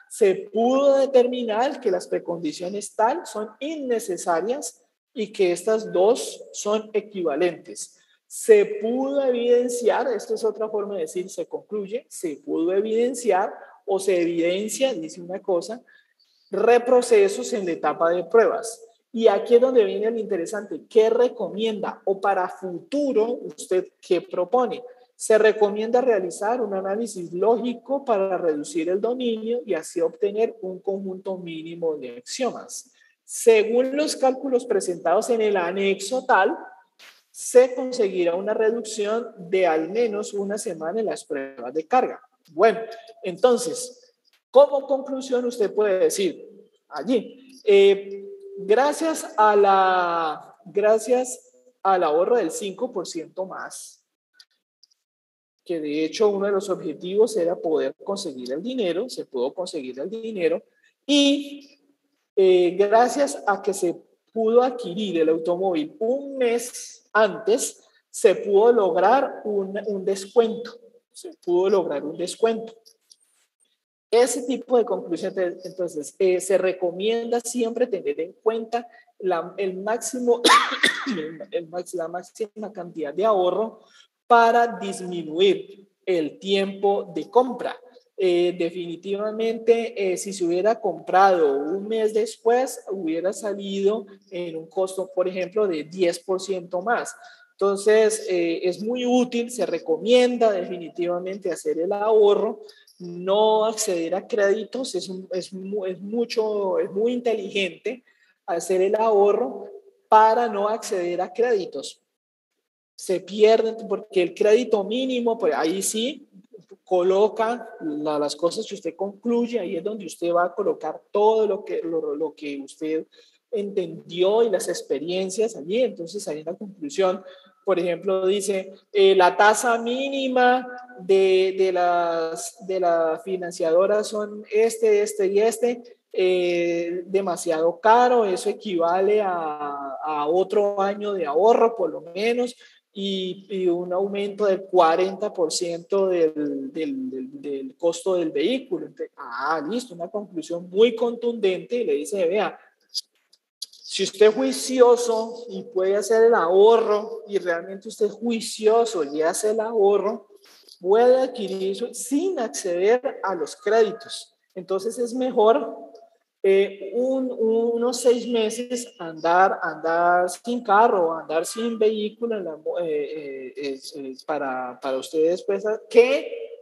[SPEAKER 1] se pudo determinar que las precondiciones tal son innecesarias y que estas dos son equivalentes. Se pudo evidenciar, esto es otra forma de decir se concluye, se pudo evidenciar o se evidencia, dice una cosa, reprocesos en la etapa de pruebas. Y aquí es donde viene lo interesante. ¿Qué recomienda? O para futuro, ¿usted qué propone? Se recomienda realizar un análisis lógico para reducir el dominio y así obtener un conjunto mínimo de axiomas. Según los cálculos presentados en el anexo tal, se conseguirá una reducción de al menos una semana en las pruebas de carga. Bueno, entonces, como conclusión usted puede decir allí, gracias al ahorro del 5% más, que de hecho uno de los objetivos era poder conseguir el dinero, se pudo conseguir el dinero, y gracias a que se pudo adquirir el automóvil un mes antes, se pudo lograr un descuento, Ese tipo de conclusiones, entonces, se recomienda siempre tener en cuenta la máxima cantidad de ahorro para disminuir el tiempo de compra. Definitivamente, si se hubiera comprado un mes después, hubiera salido en un costo, por ejemplo, de 10% más. Entonces, es muy útil, se recomienda definitivamente hacer el ahorro, no acceder a créditos, es muy inteligente hacer el ahorro para no acceder a créditos. Se pierden porque el crédito mínimo, pues ahí sí, coloca las cosas que usted concluye, ahí es donde usted va a colocar todo lo que usted entendió y las experiencias allí. Entonces ahí en la conclusión, por ejemplo, dice la tasa mínima de la financiadora son este y este, demasiado caro, eso equivale a otro año de ahorro por lo menos, y un aumento del 40% del costo del vehículo. Entonces, listo, una conclusión muy contundente, y le dice, vea, si usted es juicioso y puede hacer el ahorro, y realmente usted es juicioso y hace el ahorro, puede adquirir eso sin acceder a los créditos. Entonces es mejor unos 6 meses andar sin carro, andar sin vehículo para ustedes, pues, que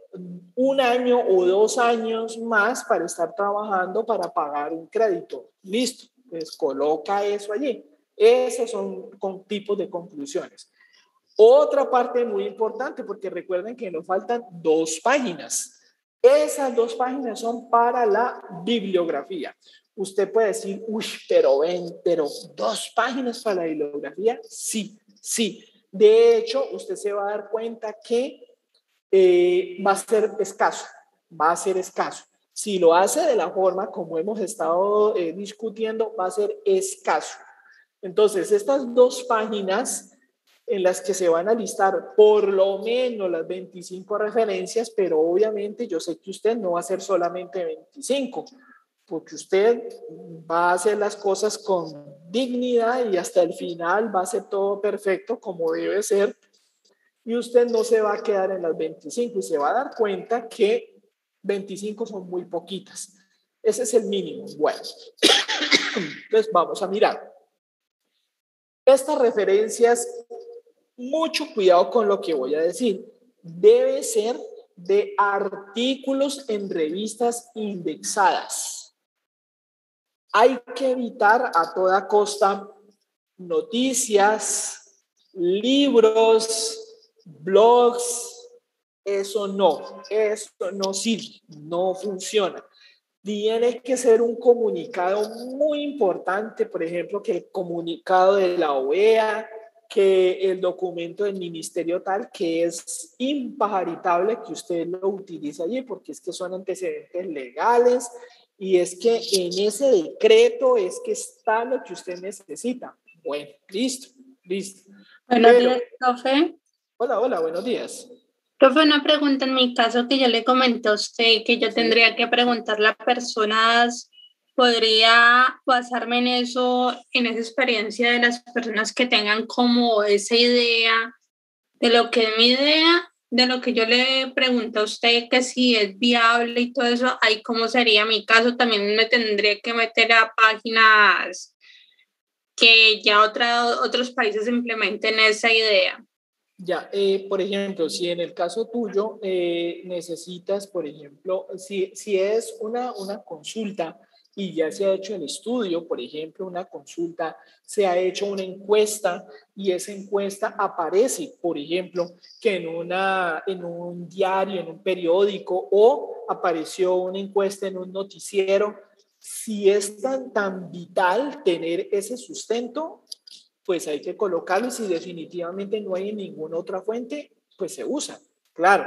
[SPEAKER 1] 1 año o 2 años más para estar trabajando para pagar un crédito. Listo, pues coloca eso allí. Esos son tipos de conclusiones. Otra parte muy importante, porque recuerden que nos faltan 2 páginas. Esas 2 páginas son para la bibliografía. Usted puede decir, pero 2 páginas para la bibliografía. Sí. De hecho, usted se va a dar cuenta que va a ser escaso. Si lo hace de la forma como hemos estado discutiendo, va a ser escaso. Entonces, estas 2 páginas en las que se van a listar por lo menos las 25 referencias, pero obviamente yo sé que usted no va a hacer solamente 25, porque usted va a hacer las cosas con dignidad y hasta el final va a ser todo perfecto como debe ser, y usted no se va a quedar en las 25 y se va a dar cuenta que 25 son muy poquitas. Ese es el mínimo. Bueno, entonces vamos a mirar. Estas referencias, mucho cuidado con lo que voy a decir, debe ser de artículos en revistas indexadas. Hay que evitar a toda costa noticias, libros, blogs, eso no sirve, no funciona. Tiene que ser un comunicado muy importante, por ejemplo, que el comunicado de la OEA, que el documento del ministerio tal, que es imparitable que usted lo utilice allí, porque es que son antecedentes legales y es que en ese decreto es que está lo que usted necesita. Bueno, listo.
[SPEAKER 5] Buenos días, profe.
[SPEAKER 1] Hola, buenos días.
[SPEAKER 5] Profe, una pregunta en mi caso que yo le comenté a usted que yo tendría que preguntarle a personas, ¿podría basarme en eso, en esa experiencia de las personas que tengan como esa idea de lo que es mi idea, de lo que yo le pregunto a usted, que si es viable y todo eso, ahí cómo sería mi caso? También me tendría que meter a páginas que ya otros países implementen esa idea.
[SPEAKER 1] Ya, por ejemplo, si en el caso tuyo necesitas, por ejemplo, si es una consulta y ya se ha hecho el estudio, por ejemplo, una consulta, se ha hecho una encuesta y esa encuesta aparece, por ejemplo, que en un diario, en un periódico o apareció una encuesta en un noticiero, si es tan vital tener ese sustento, pues hay que colocarlo y si definitivamente no hay en ninguna otra fuente, pues se usa, claro.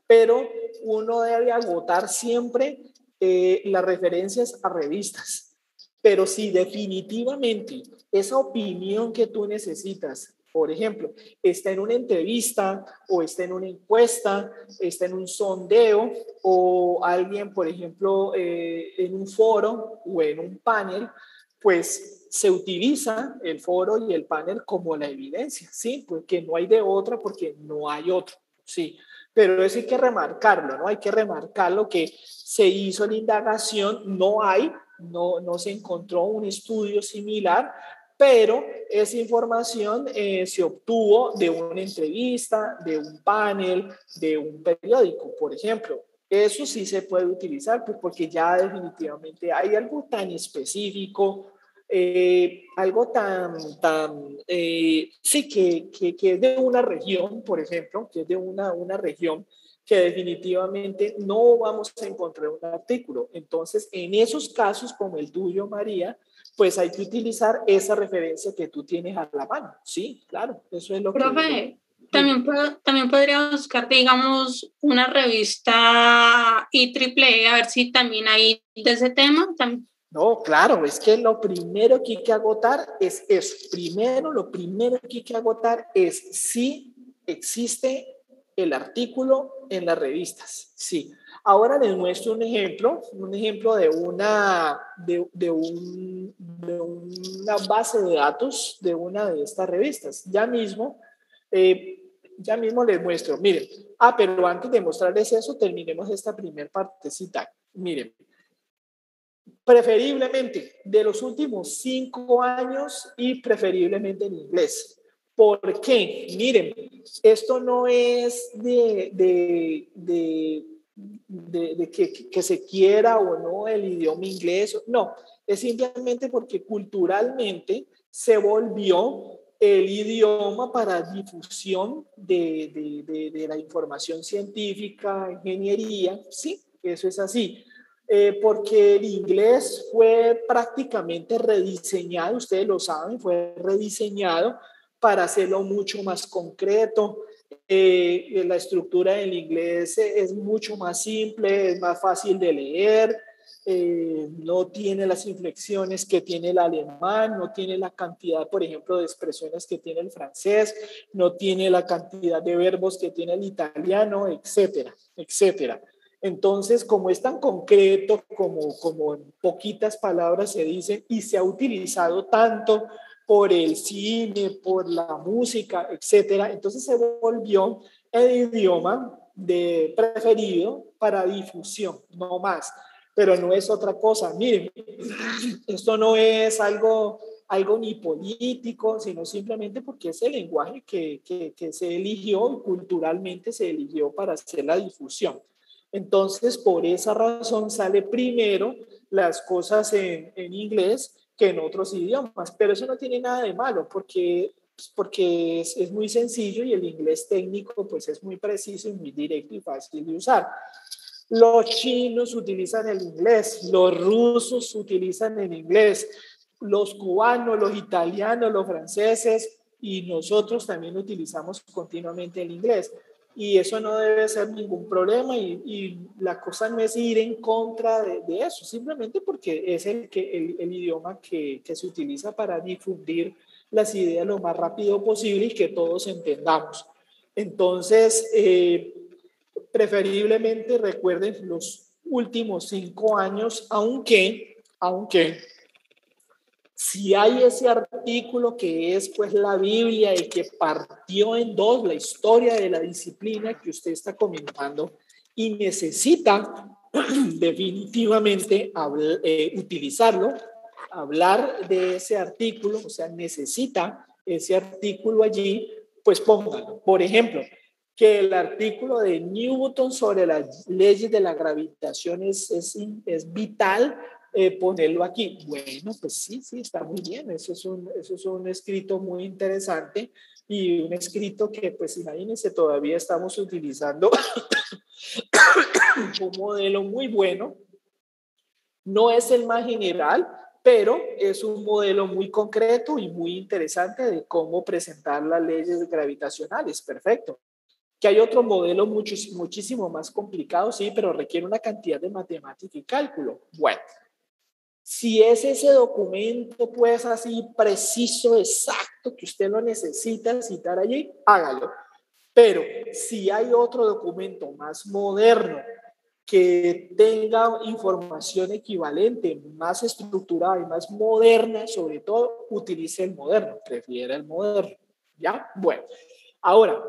[SPEAKER 1] Pero uno debe agotar siempre las referencias a revistas. Pero si definitivamente esa opinión que tú necesitas, por ejemplo, está en una entrevista o está en una encuesta, está en un sondeo o alguien, por ejemplo, en un foro o en un panel, pues se utiliza el foro y el panel como la evidencia, ¿sí? Porque no hay de otra, porque no hay otro, ¿sí? Pero eso hay que remarcarlo, ¿no? Hay que remarcar lo que se hizo la indagación, no se encontró un estudio similar, pero esa información se obtuvo de una entrevista, de un panel, de un periódico, por ejemplo. Eso sí se puede utilizar, pues porque ya definitivamente hay algo tan específico, algo sí, que es de una región, por ejemplo, que es de una región que definitivamente no vamos a encontrar un artículo. Entonces, en esos casos como el tuyo, María, pues hay que utilizar esa referencia que tú tienes a la mano. Sí, claro, eso es lo
[SPEAKER 5] Profe, también podría buscar, digamos, una revista IEEE, a ver si también hay de ese tema.
[SPEAKER 1] No, claro, es que lo primero que hay que agotar es eso. Lo primero que hay que agotar es si existe el artículo en las revistas. Sí. Ahora les muestro un ejemplo de una base de datos de una de estas revistas. Ya mismo les muestro. Miren, pero antes de mostrarles eso, terminemos esta primera partecita. Miren. Preferiblemente de los últimos 5 años y preferiblemente en inglés. ¿Por qué? Miren, esto no es que se quiera o no el idioma inglés, no, es simplemente porque culturalmente se volvió el idioma para difusión de la información científica, ingeniería, sí, eso es así. Porque el inglés fue prácticamente rediseñado, ustedes lo saben, fue rediseñado para hacerlo mucho más concreto. La estructura del inglés es mucho más simple, es más fácil de leer, no tiene las inflexiones que tiene el alemán, no tiene la cantidad, por ejemplo, de expresiones que tiene el francés, no tiene la cantidad de verbos que tiene el italiano, etcétera, etcétera. Entonces, como es tan concreto, como en poquitas palabras se dice, y se ha utilizado tanto por el cine, por la música, etcétera, entonces se volvió el idioma preferido para difusión, no más. Pero no es otra cosa. Miren, esto no es algo ni político, sino simplemente porque es el lenguaje que se eligió, culturalmente se eligió para hacer la difusión. Entonces, por esa razón sale primero las cosas en inglés que en otros idiomas, pero eso no tiene nada de malo, porque pues porque es muy sencillo y el inglés técnico pues es muy preciso y muy directo y fácil de usar. Los chinos utilizan el inglés, los rusos utilizan el inglés, los cubanos, los italianos, los franceses y nosotros también utilizamos continuamente el inglés. Y eso no debe ser ningún problema y la cosa no es ir en contra de eso, simplemente porque es el idioma que se utiliza para difundir las ideas lo más rápido posible y que todos entendamos. Entonces, preferiblemente recuerden los últimos 5 años, aunque si hay ese artículo que es pues la Biblia y que partió en dos la historia de la disciplina que usted está comentando y necesita definitivamente utilizarlo, hablar de ese artículo, o sea, necesita ese artículo allí, pues póngalo. Por ejemplo, que el artículo de Newton sobre las leyes de la gravitación es vital ponerlo aquí. Bueno, pues sí, está muy bien. Eso es un escrito muy interesante y un escrito que, pues imagínense, todavía estamos utilizando un modelo muy bueno. No es el más general, pero es un modelo muy concreto y muy interesante de cómo presentar las leyes gravitacionales. Perfecto. Que hay otro modelo muchísimo más complicado, sí, pero requiere una cantidad de matemática y cálculo. Bueno, si es ese documento, pues así preciso, exacto, que usted lo necesita citar allí, hágalo. Pero si hay otro documento más moderno que tenga información equivalente, más estructurada y más moderna, sobre todo, utilice el moderno, prefiera el moderno. ¿Ya? Bueno, ahora,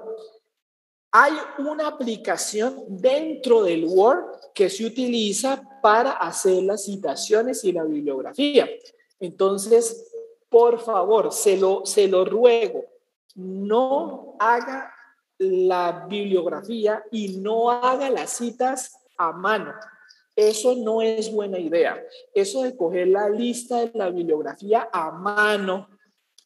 [SPEAKER 1] hay una aplicación dentro del Word que se utiliza para hacer las citaciones y la bibliografía. Entonces, por favor, se lo ruego, no haga la bibliografía y no haga las citas a mano. Eso no es buena idea. Eso de coger la lista de la bibliografía a mano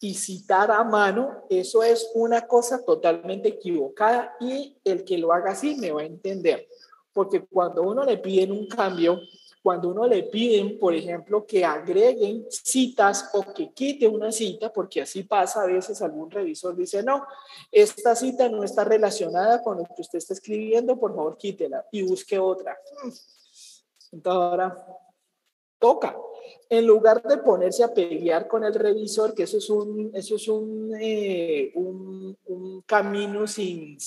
[SPEAKER 1] y citar a mano, eso es una cosa totalmente equivocada y el que lo haga así me va a entender. Porque cuando uno le piden un cambio, cuando uno le piden, por ejemplo, que agreguen citas o que quite una cita, porque así pasa a veces, algún revisor dice, no, esta cita no está relacionada con lo que usted está escribiendo, por favor quítela y busque otra. Entonces ahora toca. En lugar de ponerse a pelear con el revisor, que eso es un camino sin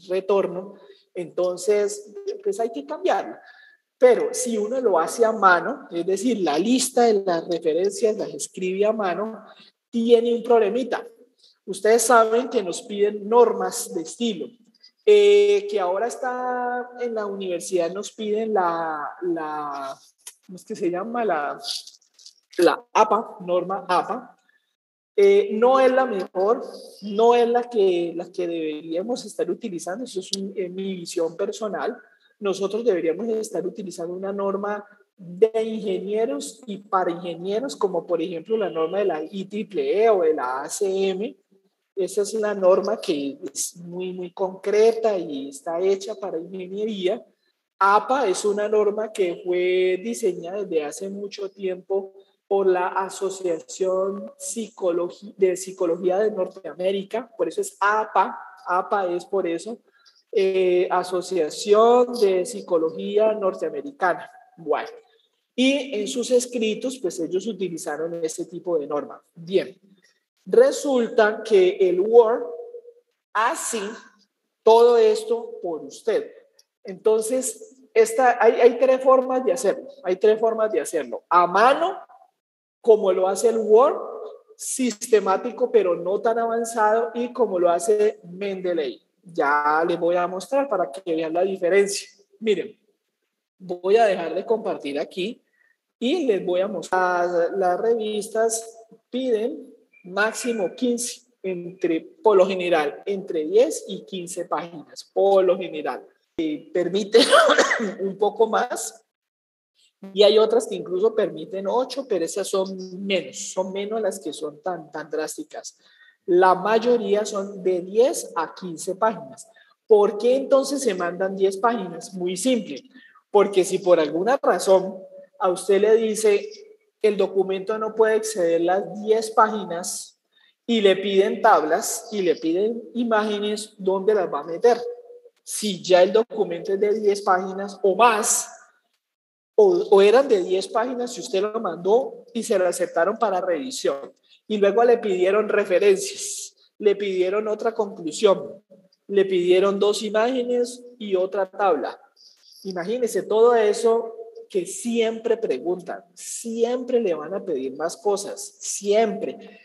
[SPEAKER 1] retorno, entonces pues hay que cambiarlo. Pero si uno lo hace a mano, es decir, la lista de las referencias las escribe a mano, tiene un problemita. Ustedes saben que nos piden normas de estilo, que ahora está en la universidad, nos piden ¿cómo es que se llama? La APA, norma APA. No es la mejor, no es la que deberíamos estar utilizando, eso es mi visión personal. Nosotros deberíamos estar utilizando una norma de ingenieros y para ingenieros, como por ejemplo la norma de la IEEE o de la ACM. Esa es una norma que es muy concreta y está hecha para ingeniería. APA es una norma que fue diseñada desde hace mucho tiempo por la Asociación de Psicología de Norteamérica, por eso es APA, APA es por eso, Asociación de Psicología Norteamericana. Bueno, y en sus escritos, pues ellos utilizaron este tipo de norma. Bien, resulta que el Word hace todo esto por usted. Entonces, hay 3 formas de hacerlo. Hay 3 formas de hacerlo. A mano, como lo hace el Word, sistemático pero no tan avanzado, y como lo hace Mendeley. Ya les voy a mostrar para que vean la diferencia. Miren, voy a dejar de compartir aquí y les voy a mostrar. Las revistas piden máximo 15, por lo general, entre 10 y 15 páginas, por lo general. Permite un poco más. Y hay otras que incluso permiten 8, pero esas son menos las que son tan drásticas. La mayoría son de 10 a 15 páginas. ¿Por qué entonces se mandan 10 páginas? Muy simple, porque si por alguna razón a usted le dice el documento no puede exceder las 10 páginas y le piden tablas y le piden imágenes, ¿dónde las va a meter? Si ya el documento es de 10 páginas o más, o eran de 10 páginas si usted lo mandó y se lo aceptaron para revisión, y luego le pidieron referencias, le pidieron otra conclusión, le pidieron 2 imágenes y otra tabla. Imagínense todo eso que siempre preguntan, siempre le van a pedir más cosas, siempre.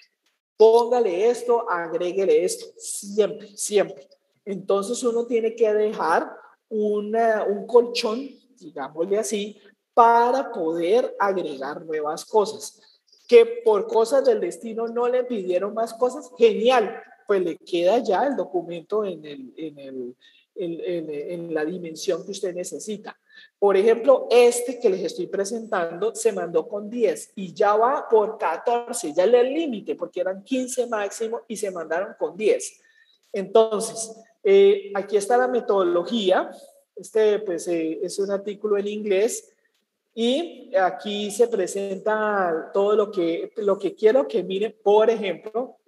[SPEAKER 1] Póngale esto, agréguele esto, siempre, siempre. Entonces uno tiene que dejar un colchón, digámosle así, para poder agregar nuevas cosas. Que por cosas del destino no le pidieron más cosas, genial, pues le queda ya el documento en la dimensión que usted necesita. Por ejemplo, este que les estoy presentando se mandó con 10 y ya va por 14, ya es el límite porque eran 15 máximo y se mandaron con 10. Entonces, aquí está la metodología. Este pues es un artículo en inglés y aquí se presenta todo lo que quiero que miren. Por ejemplo,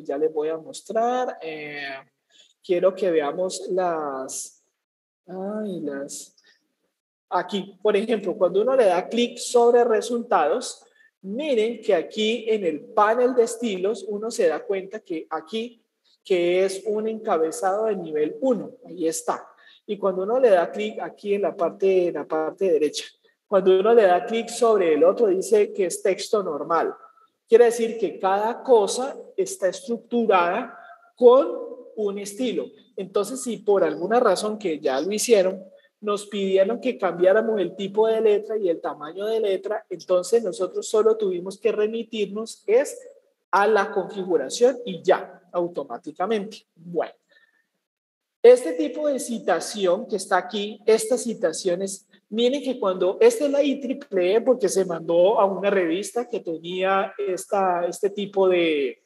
[SPEAKER 1] ya les voy a mostrar. Quiero que veamos aquí, por ejemplo, cuando uno le da clic sobre resultados, miren que aquí en el panel de estilos uno se da cuenta que aquí, que es un encabezado de nivel 1, ahí está. Y cuando uno le da clic aquí en la parte derecha, cuando uno le da clic sobre el otro, dice que es texto normal. Quiere decir que cada cosa está estructurada con un estilo. Entonces, si por alguna razón que ya lo hicieron, nos pidieron que cambiáramos el tipo de letra y el tamaño de letra, entonces nosotros solo tuvimos que remitirnos a la configuración y ya, automáticamente. Bueno, este tipo de citación que está aquí, estas citaciones, miren que cuando, esta es la IEEE porque se mandó a una revista que tenía este tipo de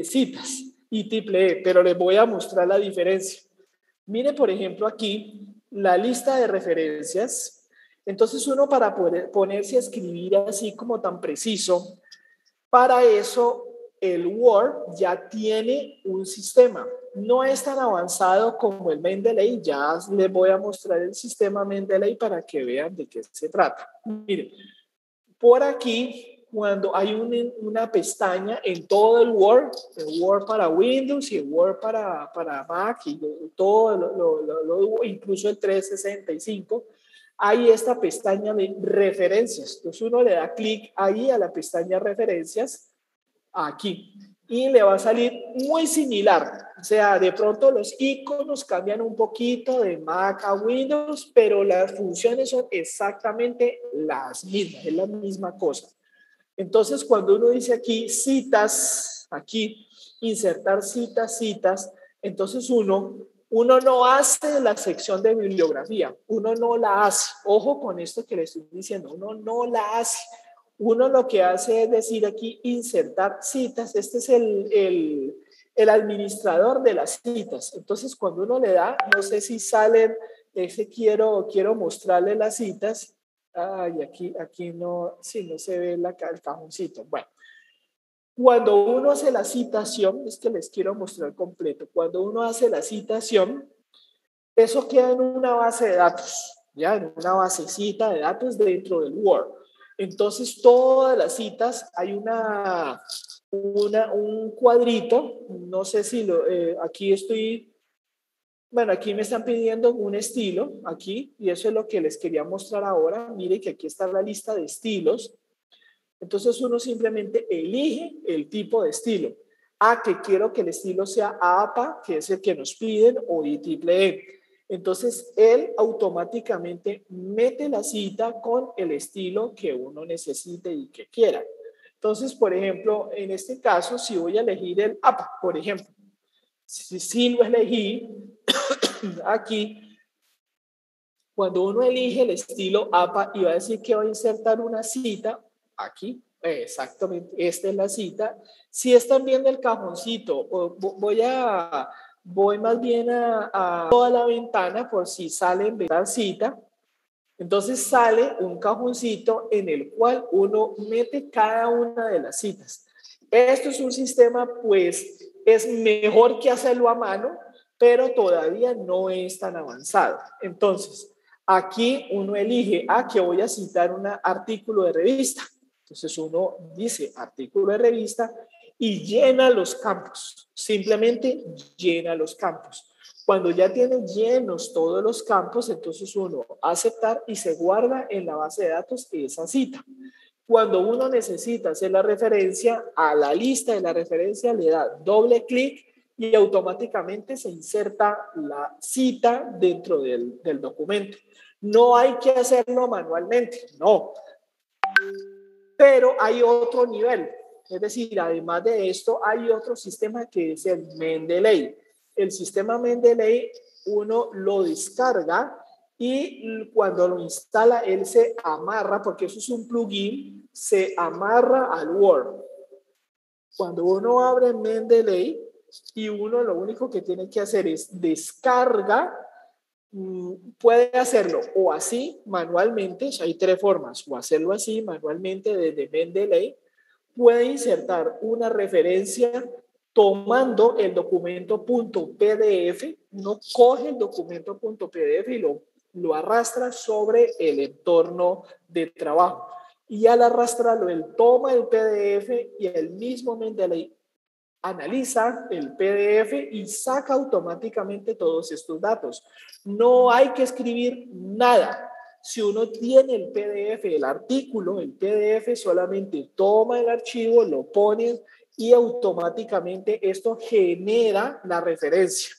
[SPEAKER 1] citas, IEEE, pero les voy a mostrar la diferencia. Miren, por ejemplo, aquí la lista de referencias. Entonces uno para poder ponerse a escribir así como tan preciso, para eso el Word ya tiene un sistema. No es tan avanzado como el Mendeley, ya les voy a mostrar el sistema Mendeley para que vean de qué se trata. Miren, por aquí, cuando hay una pestaña en todo el Word para Windows y el Word para Mac y todo, incluso el 365, hay esta pestaña de referencias. Entonces uno le da clic ahí a la pestaña referencias, aquí, y le va a salir muy similar. O sea, de pronto los iconos cambian un poquito de Mac a Windows, pero las funciones son exactamente las mismas, es la misma cosa. Entonces, cuando uno dice aquí citas, aquí insertar citas, entonces uno no hace la sección de bibliografía, uno no la hace. Ojo con esto que le estoy diciendo, uno no la hace. Uno lo que hace es decir aquí insertar citas. Este es el administrador de las citas. Entonces, cuando uno le da, no sé si salen, quiero mostrarle las citas. Ay, aquí no, sí, no se ve el cajoncito. Bueno, cuando uno hace la citación, es que les quiero mostrar completo. Cuando uno hace la citación, eso queda en una base de datos, ya en una basecita de datos dentro del Word. Entonces, todas las citas, hay un cuadrito, no sé si aquí estoy, bueno, aquí me están pidiendo un estilo, aquí, y eso es lo que les quería mostrar ahora. Mire que aquí está la lista de estilos. Entonces, uno simplemente elige el tipo de estilo. Que quiero que el estilo sea APA, que es el que nos piden, o IEEE. Entonces, él automáticamente mete la cita con el estilo que uno necesite y que quiera. Entonces, por ejemplo, en este caso, si voy a elegir el APA, por ejemplo, si lo elegí, aquí, cuando uno elige el estilo APA y va a decir que va a insertar una cita, aquí, Exactamente, esta es la cita. Si están viendo el cajoncito, voy más bien a toda la ventana por si salen de la cita. Entonces sale un cajoncito en el cual uno mete cada una de las citas. Esto es un sistema, pues, es mejor que hacerlo a mano, pero todavía no es tan avanzado. Entonces, aquí uno elige, que voy a citar un artículo de revista. Entonces uno dice artículo de revista y llena los campos. Simplemente llena los campos. Cuando ya tiene llenos todos los campos, entonces uno aceptar y se guarda en la base de datos esa cita. Cuando uno necesita hacer la referencia a la lista de la referencia, le da doble clic y automáticamente se inserta la cita dentro del documento. No hay que hacerlo manualmente, no. Pero hay otro nivel. Es decir, además de esto, hay otro sistema que es el Mendeley. El sistema Mendeley, uno lo descarga y cuando lo instala, él se amarra, porque eso es un plugin, se amarra al Word. Cuando uno abre Mendeley y uno lo único que tiene que hacer es descarga, puede hacerlo o así manualmente, o sea, hay tres formas, o hacerlo así manualmente desde Mendeley, puede insertar una referencia tomando el documento .pdf, uno coge el documento .pdf y lo arrastra sobre el entorno de trabajo. Y al arrastrarlo, él toma el PDF y el mismo Mendeley analiza el PDF y saca automáticamente todos estos datos. No hay que escribir nada. Si uno tiene el PDF, el artículo, el PDF, solamente toma el archivo, lo pone y automáticamente esto genera la referencia.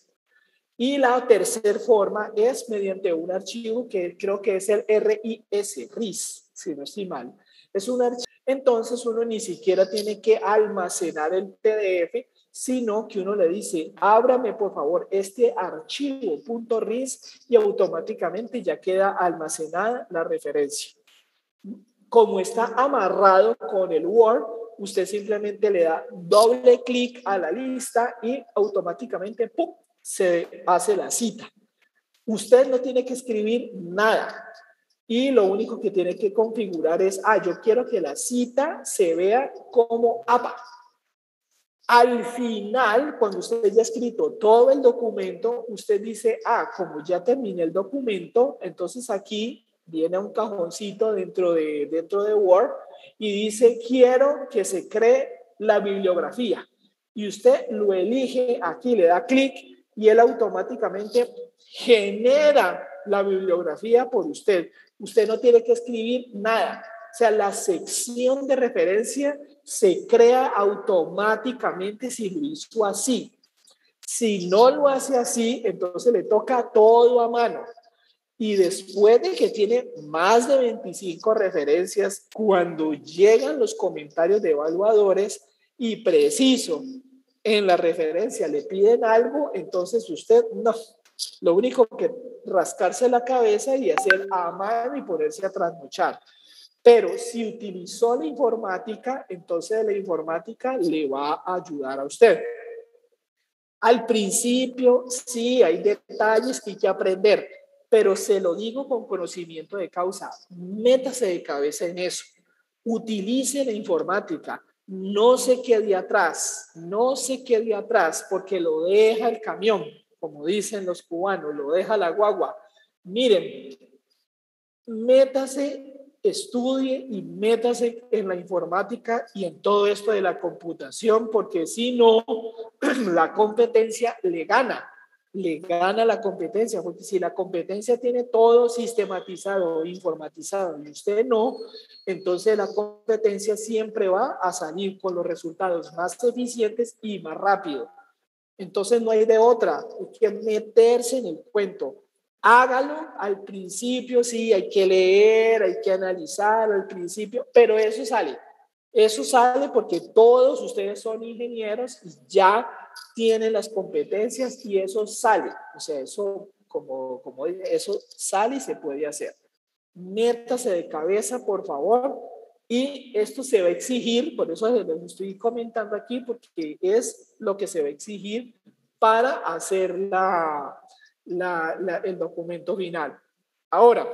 [SPEAKER 1] Y la tercera forma es mediante un archivo que creo que es el RIS, si no estoy mal. Es un archivo. Entonces uno ni siquiera tiene que almacenar el PDF, sino que uno le dice, ábrame por favor este archivo .ris y automáticamente ya queda almacenada la referencia. Como está amarrado con el Word, usted simplemente le da doble clic a la lista y automáticamente ¡pum!, se hace la cita. Usted no tiene que escribir nada. Y lo único que tiene que configurar es, yo quiero que la cita se vea como APA. Al final, cuando usted ya ha escrito todo el documento, usted dice, como ya terminé el documento, entonces aquí viene un cajoncito dentro de Word y dice, quiero que se cree la bibliografía. Y usted lo elige, aquí le da clic y él automáticamente genera la bibliografía por usted. Usted no tiene que escribir nada. O sea, la sección de referencia se crea automáticamente si lo hizo así. Si no lo hace así, entonces le toca todo a mano. Y después de que tiene más de 25 referencias, cuando llegan los comentarios de evaluadores y preciso en la referencia le piden algo, entonces usted no. Lo único que rascarse la cabeza y hacer a mano y ponerse a trasnochar. Pero si utilizó la informática, entonces la informática le va a ayudar a usted. Al principio, sí, hay detalles que hay que aprender, pero se lo digo con conocimiento de causa. Métase de cabeza en eso. Utilice la informática. No se quede atrás, porque lo deja el camión, como dicen los cubanos, lo deja la guagua. Miren, métase, estudie y métase en la informática y en todo esto de la computación, porque si no, la competencia le gana la competencia, porque si la competencia tiene todo sistematizado, informatizado y usted no, entonces la competencia siempre va a salir con los resultados más eficientes y más rápido. Entonces no hay de otra, hay que meterse en el cuento. Hágalo al principio, sí, hay que leer, hay que analizar al principio, pero eso sale porque todos ustedes son ingenieros y ya tienen las competencias y eso sale, o sea, eso como eso sale y se puede hacer. Métase de cabeza, por favor, Y esto se va a exigir, por eso les estoy comentando aquí, porque es lo que se va a exigir para hacer el documento final. Ahora,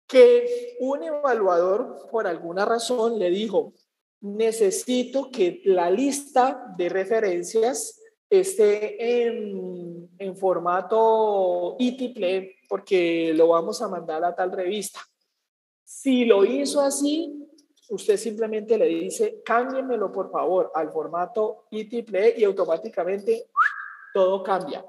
[SPEAKER 1] que un evaluador, por alguna razón, le dijo, necesito que la lista de referencias esté en formato ITPLE, porque lo vamos a mandar a tal revista. Si lo hizo así, usted simplemente le dice, cámbienmelo por favor al formato ITPLE y automáticamente todo cambia.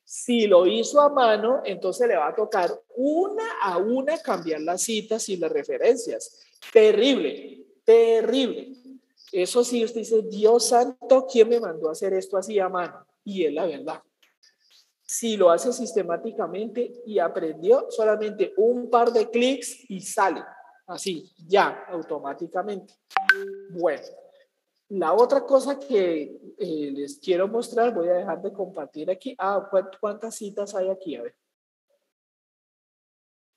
[SPEAKER 1] Si lo hizo a mano, entonces le va a tocar una a una cambiar las citas y las referencias. Terrible, terrible. Eso sí, usted dice, Dios santo, ¿quién me mandó a hacer esto así a mano? Y es la verdad. Si lo hace sistemáticamente y aprendió solamente un par de clics y sale, así, ya, automáticamente. Bueno, la otra cosa que les quiero mostrar, voy a dejar de compartir aquí. ¿Cuántas citas hay aquí? A ver.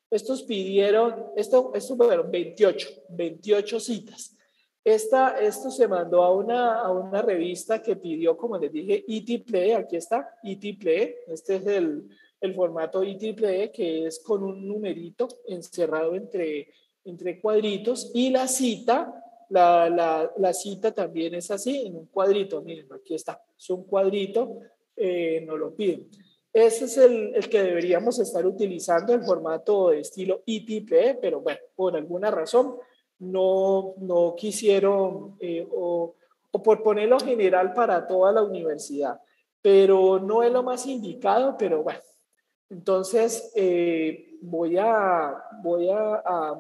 [SPEAKER 1] Estos pidieron, esto fueron 28 citas. Esto se mandó a una revista que pidió, como les dije, ITPLE, aquí está, ITPLE, este es el formato ITPLE, que es con un numerito encerrado entre cuadritos, y la cita, la cita también es así, en un cuadrito, miren, aquí está, es un cuadrito, nos lo piden. Ese es el que deberíamos estar utilizando, el formato de estilo ITPLE, pero bueno, por alguna razón, no quisieron, o por ponerlo general para toda la universidad, pero no es lo más indicado, pero bueno. Entonces, voy a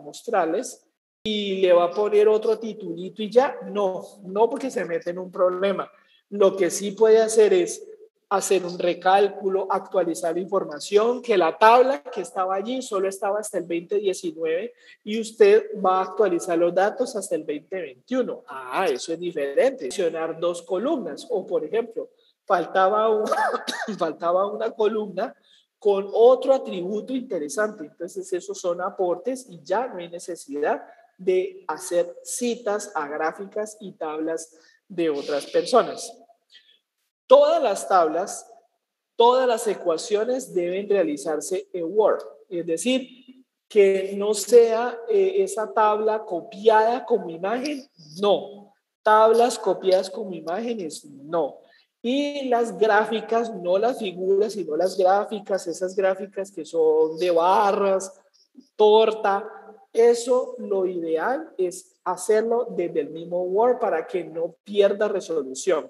[SPEAKER 1] mostrarles y le va a poner otro titulito y ya. No porque se mete en un problema. Lo que sí puede hacer es hacer un recálculo, actualizar la información, que la tabla que estaba allí solo estaba hasta el 2019 y usted va a actualizar los datos hasta el 2021. Eso es diferente. Mencionar 2 columnas o, por ejemplo, faltaba una columna con otro atributo interesante. Entonces, esos son aportes y ya no hay necesidad de hacer citas a gráficas y tablas de otras personas. Todas las tablas, todas las ecuaciones deben realizarse en Word. Es decir, que no sea esa tabla copiada como imagen, no. Tablas copiadas como imágenes, no. Y las gráficas, no las figuras, sino las gráficas, esas gráficas que son de barras, torta, eso lo ideal es hacerlo desde el mismo Word para que no pierda resolución.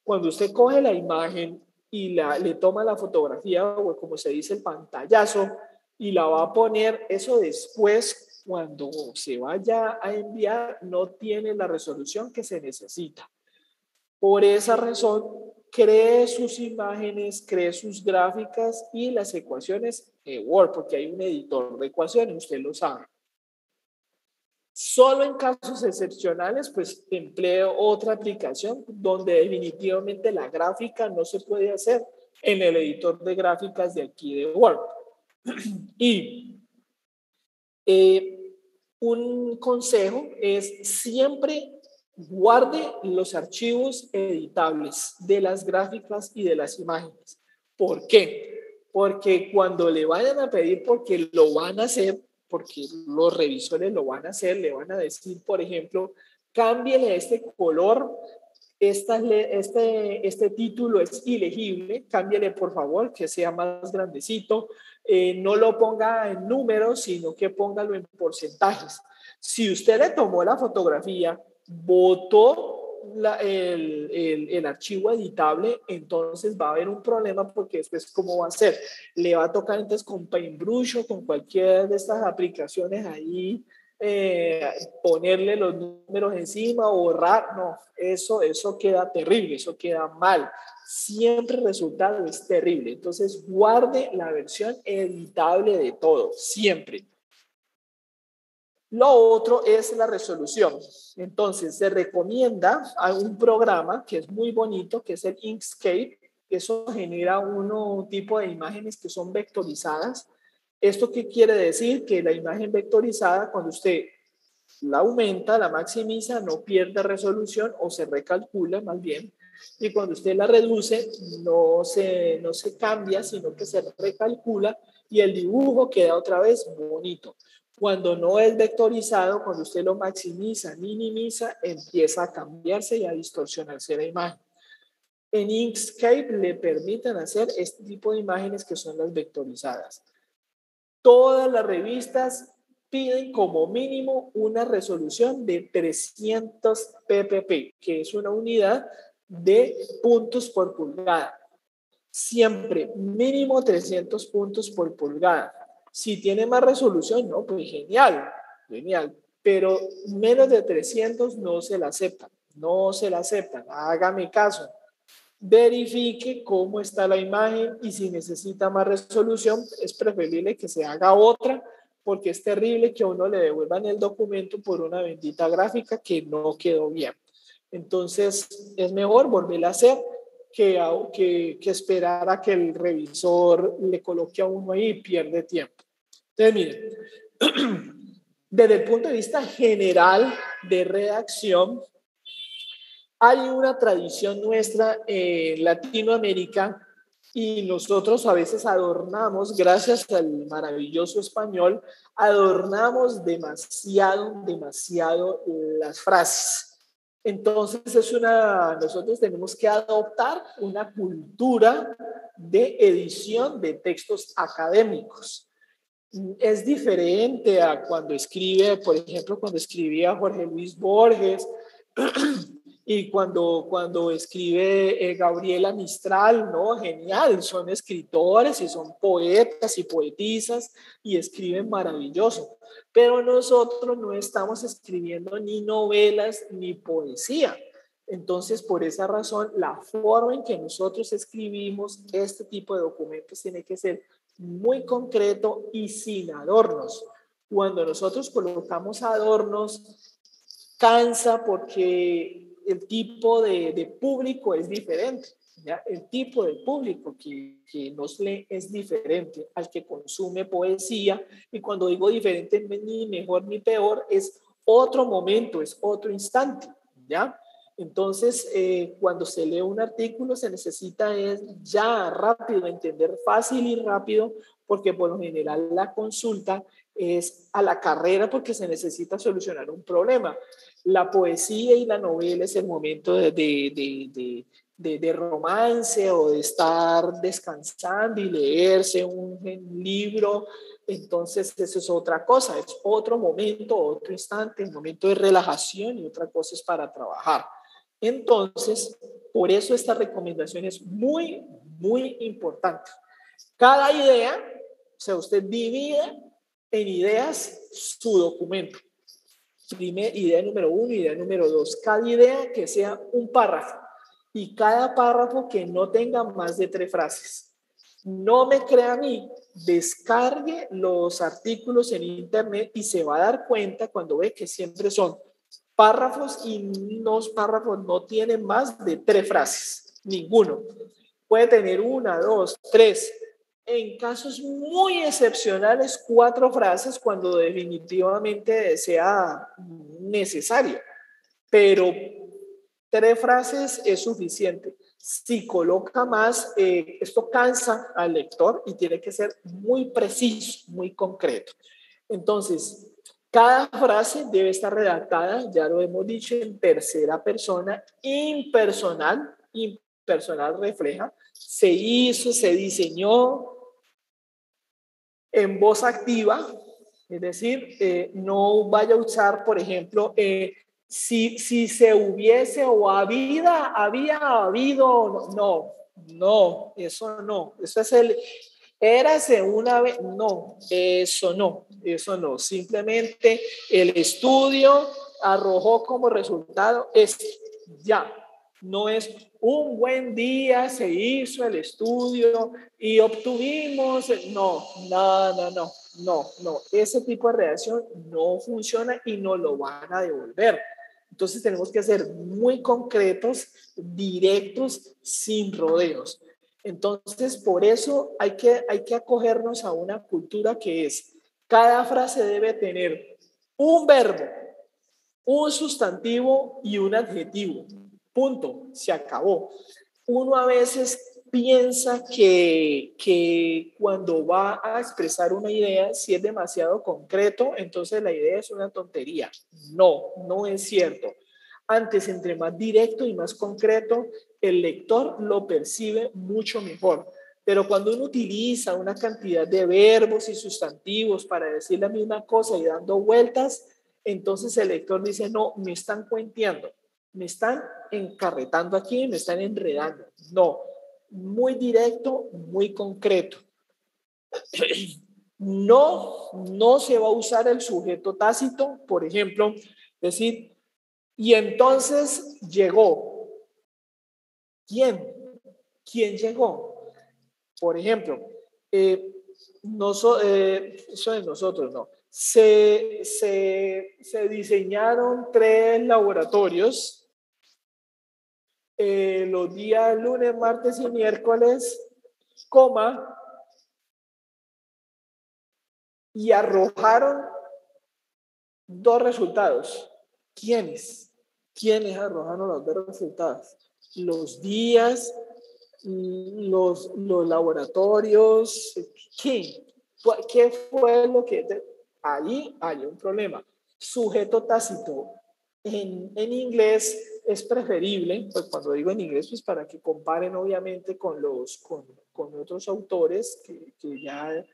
[SPEAKER 1] Cuando usted coge la imagen y le toma la fotografía, o como se dice, el pantallazo, y la va a poner, eso después, cuando se vaya a enviar, no tiene la resolución que se necesita. Por esa razón, cree sus imágenes, cree sus gráficas y las ecuaciones en Word, porque hay un editor de ecuaciones, usted lo sabe. Solo en casos excepcionales, pues empleo otra aplicación donde definitivamente la gráfica no se puede hacer en el editor de gráficas de aquí de Word. Y un consejo es siempre guarde los archivos editables de las gráficas y de las imágenes. ¿Por qué? Porque cuando le vayan a pedir, porque lo van a hacer, porque los revisores lo van a hacer, le van a decir, por ejemplo, cámbiele este color, este título es ilegible, cámbiale por favor, que sea más grandecito, no lo ponga en números, sino que póngalo en porcentajes. Si usted le tomó la fotografía, botó el archivo editable, entonces va a haber un problema porque después ¿cómo va a ser? Le va a tocar entonces con Paintbrush o con cualquiera de estas aplicaciones ahí, ponerle los números encima o borrar, no, eso queda terrible, eso queda mal. Siempre el resultado es terrible. Entonces guarde la versión editable de todo, siempre. Lo otro es la resolución. Entonces, se recomienda a un programa que es muy bonito, que es el Inkscape. Eso genera un tipo de imágenes que son vectorizadas. ¿Esto qué quiere decir? Que la imagen vectorizada, cuando usted La aumenta, la maximiza, no pierde resolución o se recalcula más bien. Y cuando usted la reduce, no se cambia, sino que se recalcula y el dibujo queda otra vez bonito. Cuando no es vectorizado, cuando usted lo maximiza, minimiza, empieza a cambiarse y a distorsionarse la imagen. En Inkscape le permiten hacer este tipo de imágenes que son las vectorizadas. Todas las revistas piden como mínimo una resolución de 300 ppp, que es una unidad de puntos por pulgada. Siempre mínimo 300 puntos por pulgada. Si tiene más resolución, no, pues genial, genial. Pero menos de 300 no se la aceptan. No se la aceptan. Hágame caso. Verifique cómo está la imagen y si necesita más resolución, es preferible que se haga otra, porque es terrible que a uno le devuelvan el documento por una bendita gráfica que no quedó bien. Entonces, es mejor volverla a hacer que esperar a que el revisor le coloque a uno ahí y pierde tiempo. Entonces, miren, desde el punto de vista general de redacción, hay una tradición nuestra en Latinoamérica y nosotros a veces adornamos, gracias al maravilloso español, adornamos demasiado las frases. Entonces nosotros tenemos que adoptar una cultura de edición de textos académicos. Es diferente a cuando escribe, por ejemplo, cuando escribía Jorge Luis Borges, y cuando escribe Gabriela Mistral, ¿no? Genial, son escritores y son poetas y poetisas y escriben maravilloso. Pero nosotros no estamos escribiendo ni novelas ni poesía. Entonces, por esa razón, la forma en que nosotros escribimos este tipo de documentos tiene que ser muy concreto y sin adornos. Cuando nosotros colocamos adornos, cansa porque el tipo de público es diferente, ¿ya? El tipo de público que nos lee es diferente al que consume poesía, y cuando digo diferente, ni mejor ni peor, es otro momento, es otro instante, ¿ya? Entonces, cuando se lee un artículo se necesita ya rápido, entender fácil y rápido, porque por lo general la consulta es a la carrera porque se necesita solucionar un problema. La poesía y la novela es el momento de romance o de estar descansando y leerse un libro. Entonces, eso es otra cosa, es otro momento, otro instante, un momento de relajación, y otra cosa es para trabajar. Entonces, por eso esta recomendación es muy, muy importante. Cada idea, o sea, usted divide en ideas su documento. Idea número 1, idea número 2. Cada idea que sea un párrafo, y cada párrafo que no tenga más de 3 frases. No me crea a mí, descargue los artículos en internet y se va a dar cuenta cuando ve que siempre son párrafos, y los párrafos no tienen más de 3 frases, ninguno. Puede tener 1, 2, 3. En casos muy excepcionales, 4 frases cuando definitivamente sea necesario, pero 3 frases es suficiente. Si coloca más, esto cansa al lector y tiene que ser muy preciso, muy concreto. Entonces, cada frase debe estar redactada, ya lo hemos dicho, en tercera persona, impersonal. Impersonal refleja, se hizo, se diseñó, en voz activa, es decir, no vaya a usar, por ejemplo, si se hubiese o había habido, no, eso no, eso es érase una vez, no, eso no, simplemente el estudio arrojó como resultado ya. No es un buen día, se hizo el estudio y obtuvimos, no. Ese tipo de redacción no funciona y no lo van a devolver. Entonces tenemos que ser muy concretos, directos, sin rodeos. Entonces, por eso hay que acogernos a una cultura que es, cada frase debe tener un verbo, un sustantivo y un adjetivo. Punto, se acabó. Uno a veces piensa que cuando va a expresar una idea, si es demasiado concreto, entonces la idea es una tontería. No, no es cierto. Antes, entre más directo y más concreto, el lector lo percibe mucho mejor. Pero cuando uno utiliza una cantidad de verbos y sustantivos para decir la misma cosa y dando vueltas, entonces el lector dice, no, me están cuenteando, me están encarretando aquí, me están enredando. No, muy directo, muy concreto. No se va a usar el sujeto tácito, por ejemplo, decir, y entonces llegó. ¿Quién? ¿Quién llegó? Por ejemplo, eso de nosotros, no. Se diseñaron 3 laboratorios los días lunes, martes y miércoles, y arrojaron 2 resultados. ¿Quiénes? ¿Quiénes arrojaron los 2 resultados? Los días, los laboratorios. ¿Qué fue lo que? Ahí hay un problema. Sujeto tácito. En inglés es preferible, pues cuando digo en inglés, pues para que comparen obviamente con otros autores que ya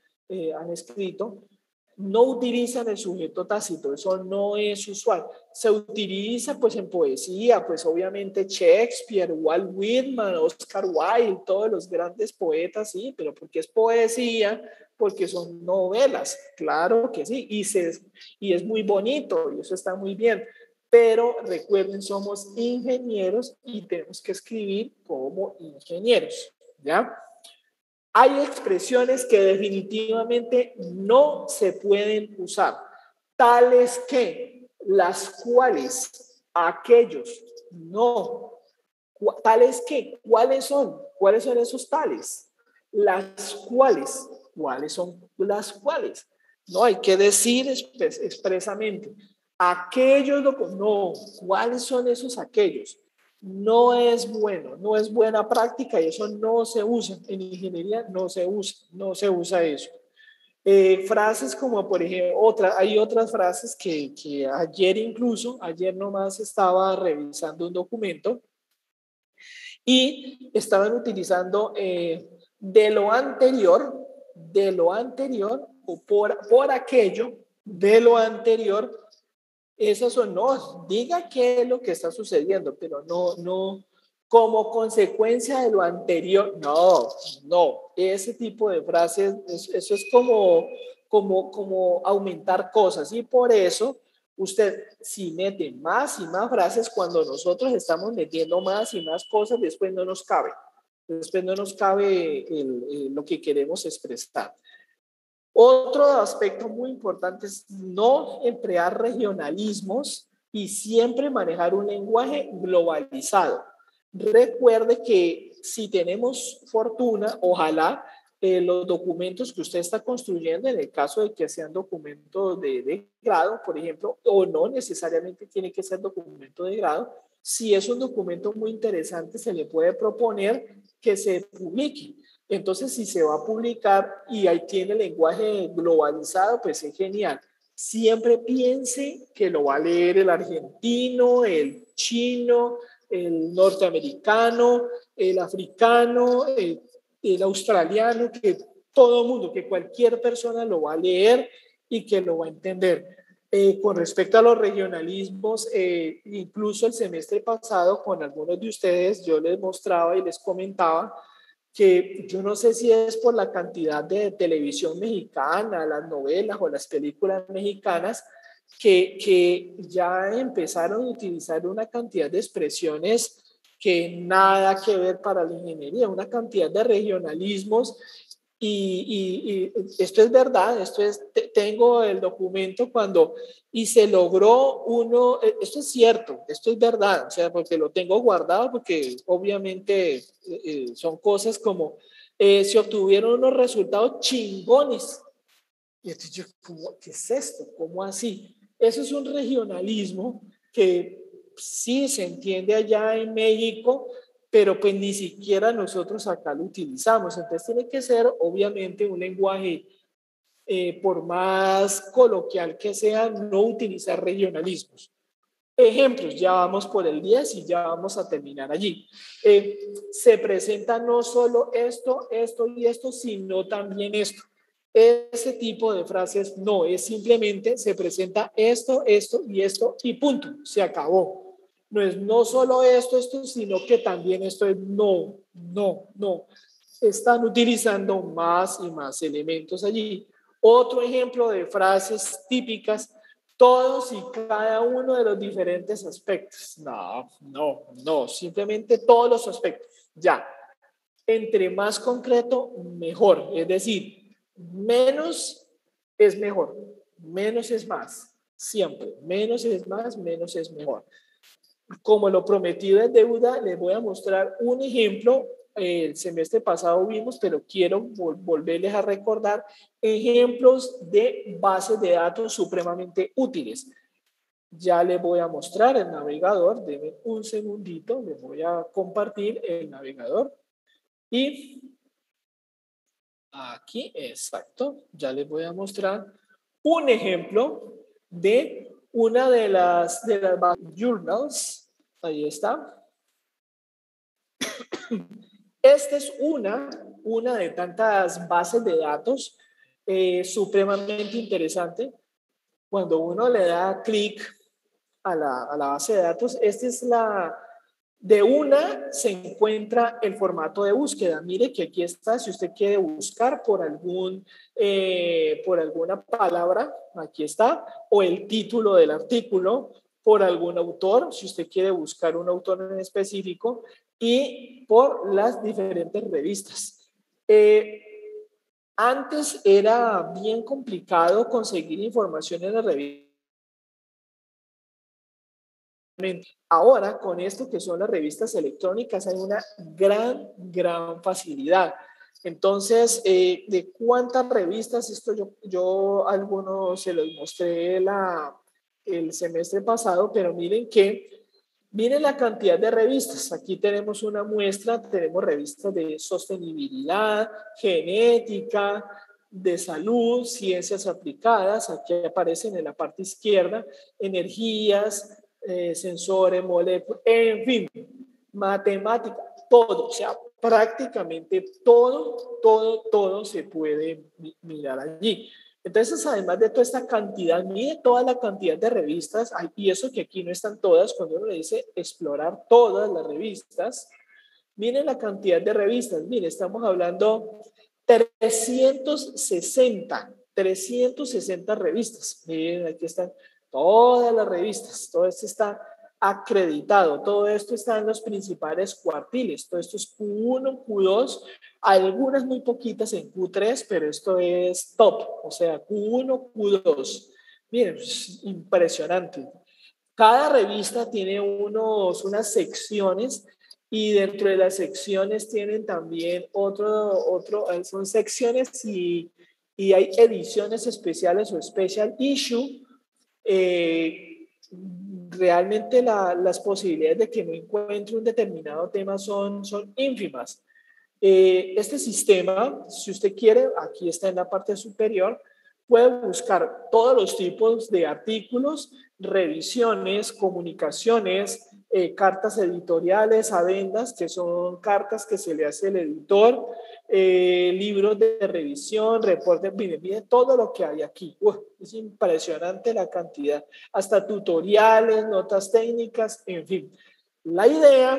[SPEAKER 1] han escrito, no utilizan el sujeto tácito, eso no es usual. Se utiliza pues en poesía, pues obviamente Shakespeare, Walt Whitman, Oscar Wilde, todos los grandes poetas, sí, pero porque es poesía, porque son novelas, claro que sí, y es muy bonito y eso está muy bien. Pero recuerden, somos ingenieros y tenemos que escribir como ingenieros, ¿ya? Hay expresiones que definitivamente no se pueden usar, tales que, las cuales, aquellos, no, tales que, ¿cuáles son? ¿Cuáles son esos tales? Las cuales, ¿cuáles son las cuales? No hay que decir expresamente. Aquellos, no, ¿cuáles son esos aquellos? No es bueno, no es buena práctica y eso no se usa. En ingeniería no se usa eso. Frases como, por ejemplo, hay otras frases que ayer nomás estaba revisando un documento y estaban utilizando de lo anterior o por aquello, de lo anterior. Esas son, no, diga qué es lo que está sucediendo, pero no, como consecuencia de lo anterior, no, ese tipo de frases, eso es como aumentar cosas, y por eso usted, si mete más y más frases, cuando nosotros estamos metiendo más y más cosas, después no nos cabe lo que queremos expresar. Otro aspecto muy importante es no emplear regionalismos y siempre manejar un lenguaje globalizado. Recuerde que si tenemos fortuna, ojalá los documentos que usted está construyendo, en el caso de que sean documentos de grado, por ejemplo, o no necesariamente tiene que ser documento de grado, si es un documento muy interesante, se le puede proponer que se publique. Entonces, si se va a publicar y ahí tiene lenguaje globalizado, pues es genial. Siempre piense que lo va a leer el argentino, el chino, el norteamericano, el africano, el australiano, que todo mundo, que cualquier persona lo va a leer y que lo va a entender. Con respecto a los regionalismos, incluso el semestre pasado con algunos de ustedes yo les mostraba y les comentaba que yo no sé si es por la cantidad de televisión mexicana, las novelas o las películas mexicanas, que ya empezaron a utilizar una cantidad de expresiones que nada que ver para la ingeniería, una cantidad de regionalismos. Y esto es verdad, tengo el documento y se logró esto es cierto, esto es verdad, o sea, porque lo tengo guardado, porque obviamente son cosas como, se obtuvieron unos resultados chingones. Y entonces yo, ¿qué es esto? ¿Cómo así? Eso es un regionalismo que sí se entiende allá en México, pero pues ni siquiera nosotros acá lo utilizamos. Entonces tiene que ser obviamente un lenguaje, por más coloquial que sea, no utilizar regionalismos. Ejemplos, ya vamos por el 10 y ya vamos a terminar allí. Se presenta no solo esto, esto y esto, sino también esto. Ese tipo de frases no, es simplemente se presenta esto, esto y esto y punto, se acabó. No es no solo esto, esto, sino que también esto es no, no, no. Están utilizando más y más elementos allí. Otro ejemplo de frases típicas, todos y cada uno de los diferentes aspectos. No, no, no, simplemente todos los aspectos. Ya, entre más concreto, mejor. Es decir, menos es mejor, menos es más, siempre. Menos es más, menos es mejor. Como lo prometido es deuda, les voy a mostrar un ejemplo. El semestre pasado vimos, pero quiero volverles a recordar ejemplos de bases de datos supremamente útiles. Ya les voy a mostrar el navegador. Denme un segundito, les voy a compartir el navegador. Y aquí, exacto, ya les voy a mostrar un ejemplo de una de las journals. Ahí está. Esta es una de tantas bases de datos supremamente interesante. Cuando uno le da clic a la base de datos, esta es la... De una se encuentra el formato de búsqueda. Mire que aquí está, si usted quiere buscar por alguna palabra, aquí está, o el título del artículo, por algún autor, si usted quiere buscar un autor en específico, y por las diferentes revistas. Antes era bien complicado conseguir información en las revistas. Ahora, con esto que son las revistas electrónicas, hay una gran facilidad. Entonces, ¿de cuántas revistas? Esto yo algunos se los mostré el semestre pasado, pero miren la cantidad de revistas. Aquí tenemos una muestra, tenemos revistas de sostenibilidad, genética, de salud, ciencias aplicadas. Aquí aparecen en la parte izquierda, energías, sensores, moléculas, en fin, matemática, todo, o sea, prácticamente todo se puede mirar allí. Entonces, además de toda esta cantidad, mire toda la cantidad de revistas, y eso que aquí no están todas, cuando uno le dice explorar todas las revistas, miren la cantidad de revistas, mire, estamos hablando 360 revistas, miren, aquí están todas las revistas, todo esto está acreditado, todo esto está en los principales cuartiles, todo esto es Q1, Q2, algunas muy poquitas en Q3, pero esto es top, o sea, Q1, Q2. Miren, es impresionante. Cada revista tiene unas secciones y dentro de las secciones tienen también son secciones y hay ediciones especiales o special issue. Realmente las posibilidades de que no encuentre un determinado tema son ínfimas. Este sistema, si usted quiere, aquí está en la parte superior, puede buscar todos los tipos de artículos, revisiones, comunicaciones, cartas editoriales, adendas, que son cartas que se le hace el editor, libros de revisión, reportes, miren todo lo que hay aquí. Es impresionante la cantidad, hasta tutoriales, notas técnicas, en fin. La idea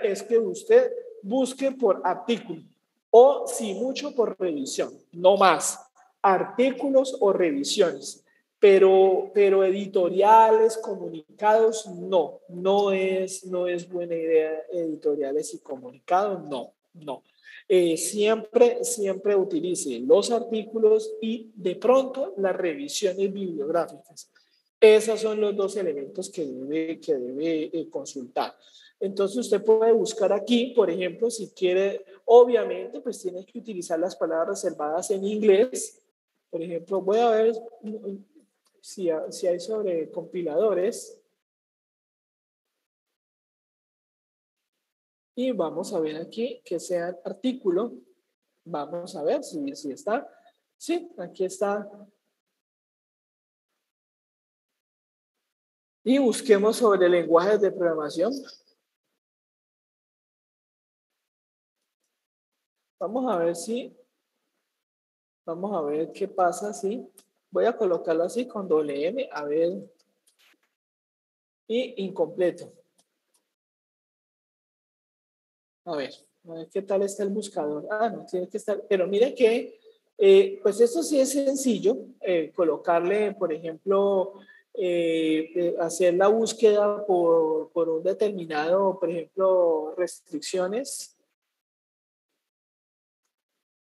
[SPEAKER 1] es que usted busque por artículo o, si mucho, por revisión, no más, artículos o revisiones, pero editoriales, comunicados, no es buena idea editoriales y comunicados, no. Siempre utilice los artículos y de pronto las revisiones bibliográficas. Esos son los dos elementos que debe consultar. Entonces usted puede buscar aquí, por ejemplo, si quiere, obviamente, pues tiene que utilizar las palabras reservadas en inglés. Por ejemplo, voy a ver si hay sobre compiladores. Y vamos a ver aquí que sea el artículo. Vamos a ver si está. Sí, aquí está. Y busquemos sobre lenguajes de programación. Vamos a ver qué pasa si voy a colocarlo así con doble M, a ver, y incompleto. A ver qué tal está el buscador. Ah, no, tiene que estar, pero mire que, pues esto sí es sencillo, colocarle, por ejemplo, hacer la búsqueda por un determinado, por ejemplo, restricciones.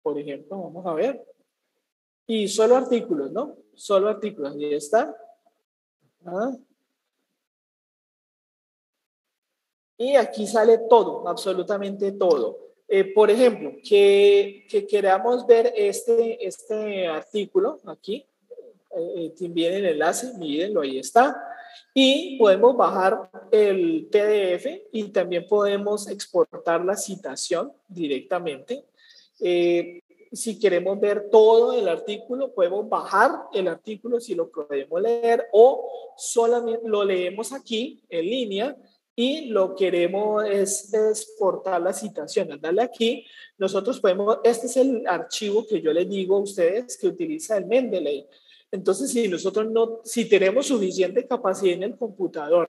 [SPEAKER 1] Por ejemplo, vamos a ver. Y solo artículos, ¿no? Solo artículos. Y está. ¿Ah? Y aquí sale todo, absolutamente todo. Por ejemplo, que queramos ver este artículo aquí. Viene el enlace, mírenlo, ahí está. Y podemos bajar el PDF y también podemos exportar la citación directamente. Si queremos ver todo el artículo, podemos bajar el artículo si lo podemos leer o solamente lo leemos aquí en línea y lo queremos es exportar la citación. Al darle aquí, nosotros podemos, este es el archivo que yo les digo a ustedes que utiliza el Mendeley. Entonces, si tenemos suficiente capacidad en el computador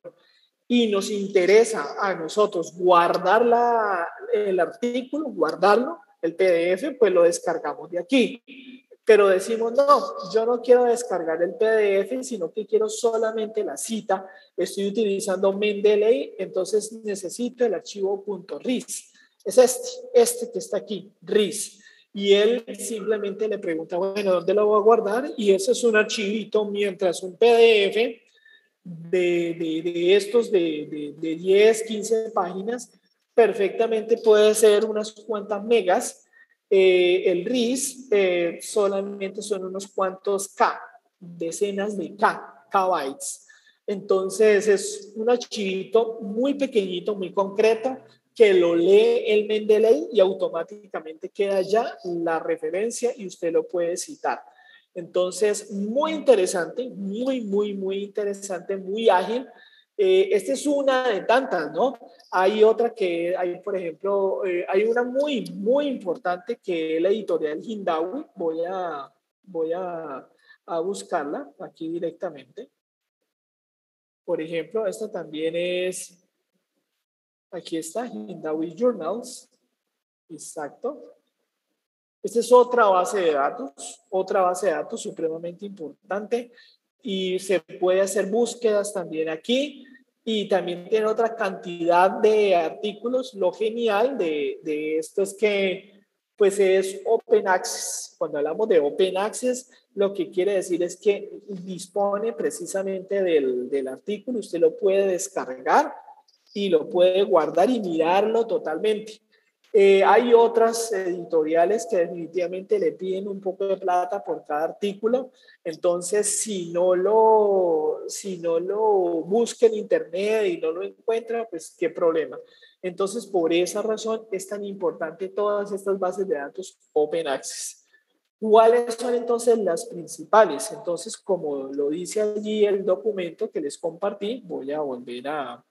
[SPEAKER 1] y nos interesa a nosotros guardar el artículo, guardarlo, el PDF, pues lo descargamos de aquí. Pero decimos, no, yo no quiero descargar el PDF, sino que quiero solamente la cita. Estoy utilizando Mendeley, entonces necesito el archivo .ris. Es este que está aquí, RIS. Y él simplemente le pregunta, bueno, ¿dónde lo voy a guardar? Y ese es un archivito, mientras un PDF de estos de 10, 15 páginas, perfectamente puede ser unas cuantas megas. El RIS solamente son unos cuantos K, decenas de kbytes. Entonces es un archivito muy pequeñito, muy concreto, que lo lee el Mendeley y automáticamente queda ya la referencia y usted lo puede citar. Entonces, muy interesante, muy interesante, muy ágil. Esta es una de tantas, ¿no? Hay otra que hay, por ejemplo, hay una muy importante que es la editorial Hindawi. Voy a buscarla aquí directamente. Por ejemplo, esta también es, aquí está, Hindawi Journals. Exacto. Esta es otra base de datos supremamente importante y se puede hacer búsquedas también aquí y también tiene otra cantidad de artículos. Lo genial de esto es que pues es Open Access. Cuando hablamos de Open Access, lo que quiere decir es que dispone precisamente del artículo, usted lo puede descargar y lo puede guardar y mirarlo totalmente. Hay otras editoriales que definitivamente le piden un poco de plata por cada artículo, entonces si no lo busca en internet y no lo encuentra, pues qué problema. Entonces por esa razón es tan importante todas estas bases de datos Open Access. ¿Cuáles son entonces las principales? Entonces, como lo dice allí el documento que les compartí, voy a volver a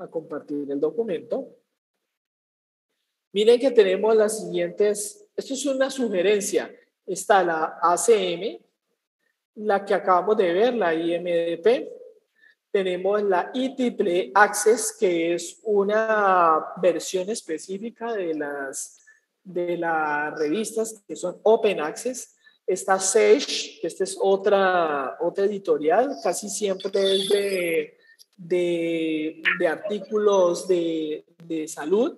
[SPEAKER 1] compartir el documento. Miren que tenemos las siguientes, esto es una sugerencia, está la ACM, la que acabamos de ver, la IMDP, tenemos la IEEE Access, que es una versión específica de las revistas que son Open Access, está Sage, que esta es otra editorial, casi siempre es de artículos de salud.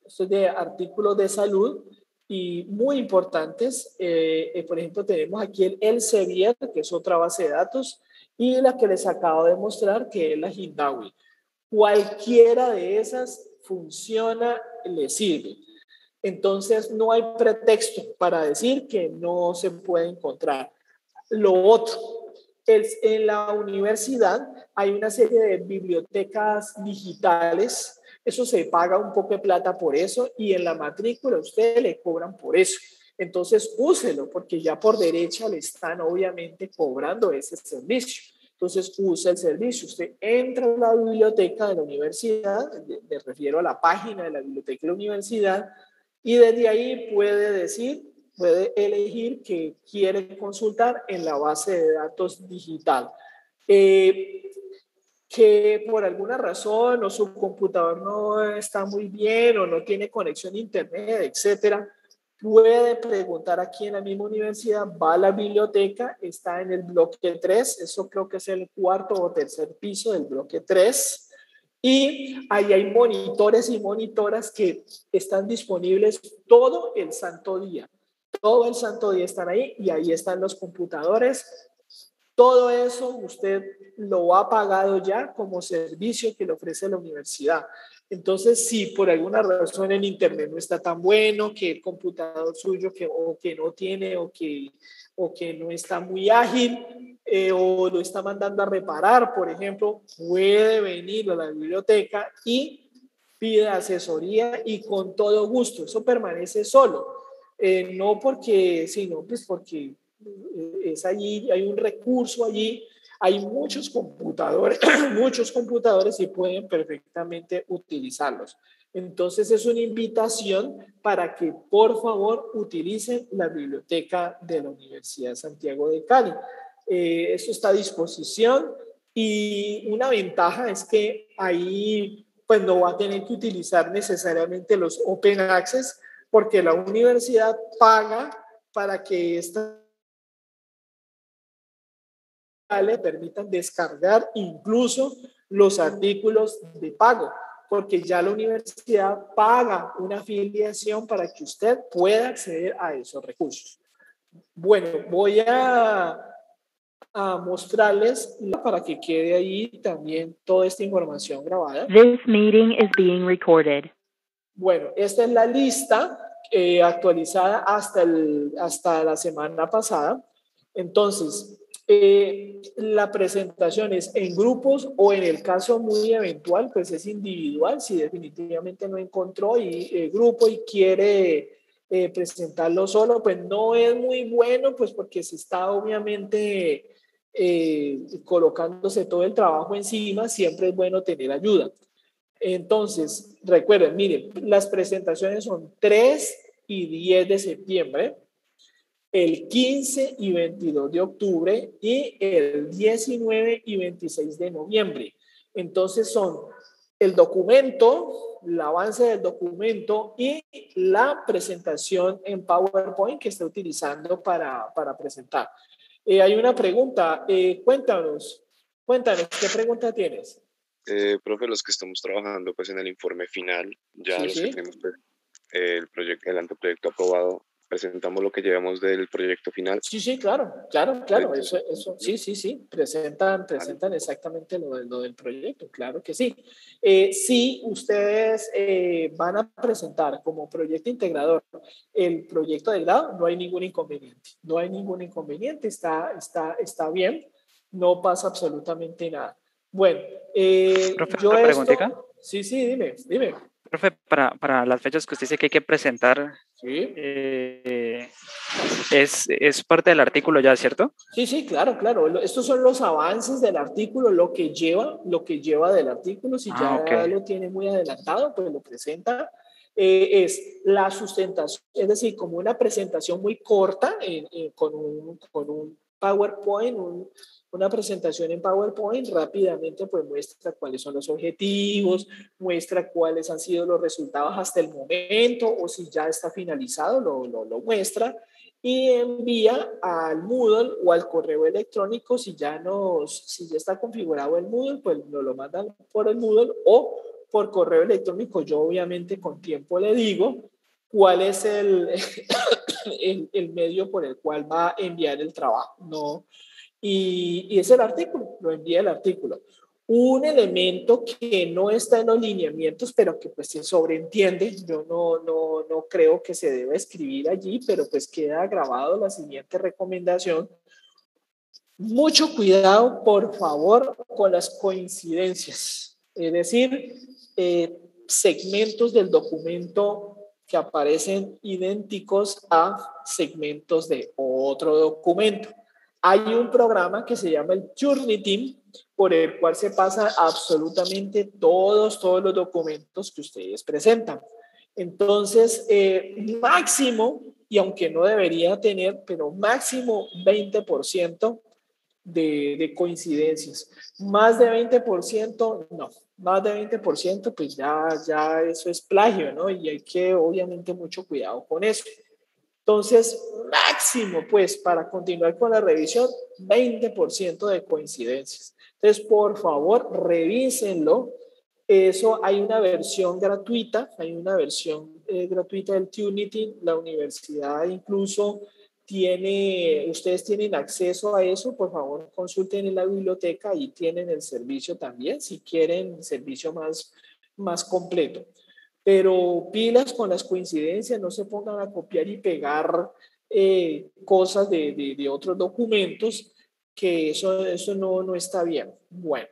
[SPEAKER 1] Esto es de artículos de salud y muy importantes. Por ejemplo, tenemos aquí el Elsevier, que es otra base de datos, y la que les acabo de mostrar, que es la Hindawi. Cualquiera de esas funciona, le sirve. Entonces, no hay pretexto para decir que no se puede encontrar. Lo otro, en la universidad hay una serie de bibliotecas digitales Eso se paga un poco de plata por eso y en la matrícula a usted le cobran por eso. Entonces, úselo porque ya por derecha le están obviamente cobrando ese servicio. Entonces, use el servicio. Usted entra a la biblioteca de la universidad, me refiero a la página de la biblioteca de la universidad, y desde ahí puede elegir que quiere consultar en la base de datos digital. Que por alguna razón o su computador no está muy bien o no tiene conexión a internet, etcétera, puede preguntar aquí en la misma universidad, va a la biblioteca, está en el bloque 3, eso creo que es el cuarto o tercer piso del bloque 3, y ahí hay monitores y monitoras que están disponibles todo el santo día están ahí y ahí están los computadores. Todo eso usted lo ha pagado ya como servicio que le ofrece la universidad. Entonces, si por alguna razón el internet no está tan bueno, que el computador suyo o que no tiene o que no está muy ágil o lo está mandando a reparar, por ejemplo, puede venir a la biblioteca y pide asesoría y con todo gusto. Eso permanece solo. No porque, sino pues porque es allí, hay un recurso allí, hay muchos computadores y pueden perfectamente utilizarlos. Entonces es una invitación para que por favor utilicen la biblioteca de la Universidad de Santiago de Cali. Eso está a disposición y una ventaja es que ahí pues no va a tener que utilizar necesariamente los Open Access porque la universidad paga para que esta le permitan descargar incluso los artículos de pago, porque ya la universidad paga una afiliación para que usted pueda acceder a esos recursos. Bueno, voy a mostrarles para que quede ahí también toda esta información grabada.
[SPEAKER 6] This meeting is being recorded.
[SPEAKER 1] Bueno, esta es la lista actualizada hasta la semana pasada. Entonces, la presentación es en grupos o en el caso muy eventual, pues es individual, si definitivamente no encontró grupo y quiere presentarlo solo, pues no es muy bueno, pues porque se está obviamente colocándose todo el trabajo encima, siempre es bueno tener ayuda. Entonces, recuerden, miren, las presentaciones son 3 y 10 de septiembre, el 15 y 22 de octubre y el 19 y 26 de noviembre. Entonces son el documento, el avance del documento y la presentación en PowerPoint que está utilizando para presentar. Hay una pregunta, cuéntanos, ¿qué pregunta tienes?
[SPEAKER 7] Profe, los que estamos trabajando pues en el informe final, ya los que tenemos pues, el anteproyecto aprobado, presentamos lo que llevamos del proyecto final.
[SPEAKER 1] Sí, claro, eso, sí, presentan exactamente lo del proyecto, claro que sí. Si ustedes van a presentar como proyecto integrador el proyecto de grado, no hay ningún inconveniente, está bien, no pasa absolutamente nada. Bueno,
[SPEAKER 8] profe,
[SPEAKER 1] yo
[SPEAKER 8] ¿una preguntita?
[SPEAKER 1] Sí, dime.
[SPEAKER 8] Profe, para las fechas que usted dice que hay que presentar,
[SPEAKER 1] ¿sí?
[SPEAKER 8] Es parte del artículo ya, ¿cierto?
[SPEAKER 1] Sí, claro. Estos son los avances del artículo, lo que lleva del artículo. Si ya
[SPEAKER 8] okay.
[SPEAKER 1] lo tiene muy adelantado, pues lo presenta. Es la sustentación, es decir, como una presentación muy corta con un PowerPoint, una presentación en PowerPoint, rápidamente pues muestra cuáles son los objetivos, muestra cuáles han sido los resultados hasta el momento o si ya está finalizado, lo muestra y envía al Moodle o al correo electrónico si ya está configurado el Moodle, pues nos lo mandan por el Moodle o por correo electrónico. Yo obviamente con tiempo le digo cuál es el medio por el cual va a enviar el trabajo, ¿no? Y es el artículo, lo envía el artículo. Un elemento que no está en los lineamientos, pero que pues se sobreentiende, yo no creo que se deba escribir allí, pero pues queda grabado la siguiente recomendación. Mucho cuidado, por favor, con las coincidencias. Es decir, segmentos del documento que aparecen idénticos a segmentos de otro documento. Hay un programa que se llama el Turnitin, por el cual se pasa absolutamente todos los documentos que ustedes presentan. Entonces, máximo, y aunque no debería tener, pero máximo 20% de coincidencias. Más de 20%, no. Más de 20%, pues ya eso es plagio, ¿no? Y hay que, obviamente, mucho cuidado con eso. Entonces, máximo, pues, para continuar con la revisión, 20% de coincidencias. Entonces, por favor, revísenlo. Eso, hay una versión gratuita, gratuita del Turnitin. La universidad incluso ustedes tienen acceso a eso. Por favor, consulten en la biblioteca y tienen el servicio también, si quieren servicio más completo. Pero pilas con las coincidencias, no se pongan a copiar y pegar cosas de otros documentos, que eso no está bien. Bueno.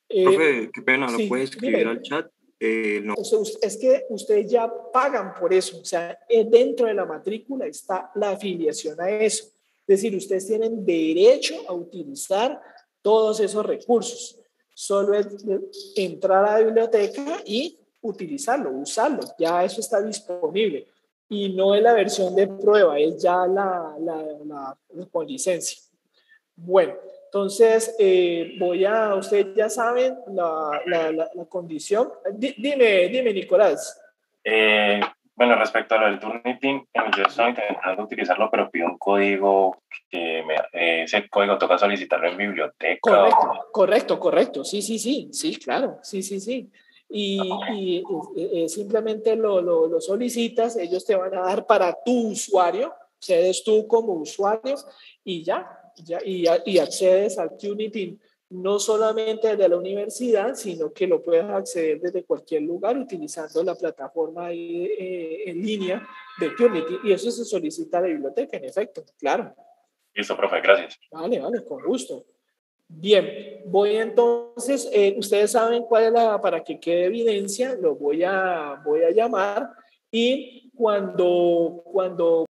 [SPEAKER 9] Profe, qué pena, ¿lo
[SPEAKER 1] sí,
[SPEAKER 9] puede escribir al chat? No.
[SPEAKER 1] Es que ustedes ya pagan por eso, o sea, dentro de la matrícula está la afiliación a eso. Es decir, ustedes tienen derecho a utilizar todos esos recursos. Solo es entrar a la biblioteca y usarlo, ya eso está disponible. Y no es la versión de prueba, es ya la con licencia. Bueno, entonces ustedes ya saben la condición. Dime, Nicolás.
[SPEAKER 10] Bueno, respecto a lo del Turnitin, yo estoy intentando utilizarlo, pero pido un código ese código toca solicitarlo en biblioteca.
[SPEAKER 1] Correcto. Sí, claro. Sí. Y simplemente lo solicitas, ellos te van a dar para tu usuario, o sea, eres tú como usuario y y accedes al Turnitin no solamente desde la universidad, sino que lo puedes acceder desde cualquier lugar utilizando la plataforma en línea de Turnitin, y eso se solicita a la biblioteca, en efecto, claro.
[SPEAKER 10] Listo, profe, gracias.
[SPEAKER 1] Vale, con gusto. Bien, voy entonces, ustedes saben cuál es para que quede evidencia, lo voy a llamar, y cuando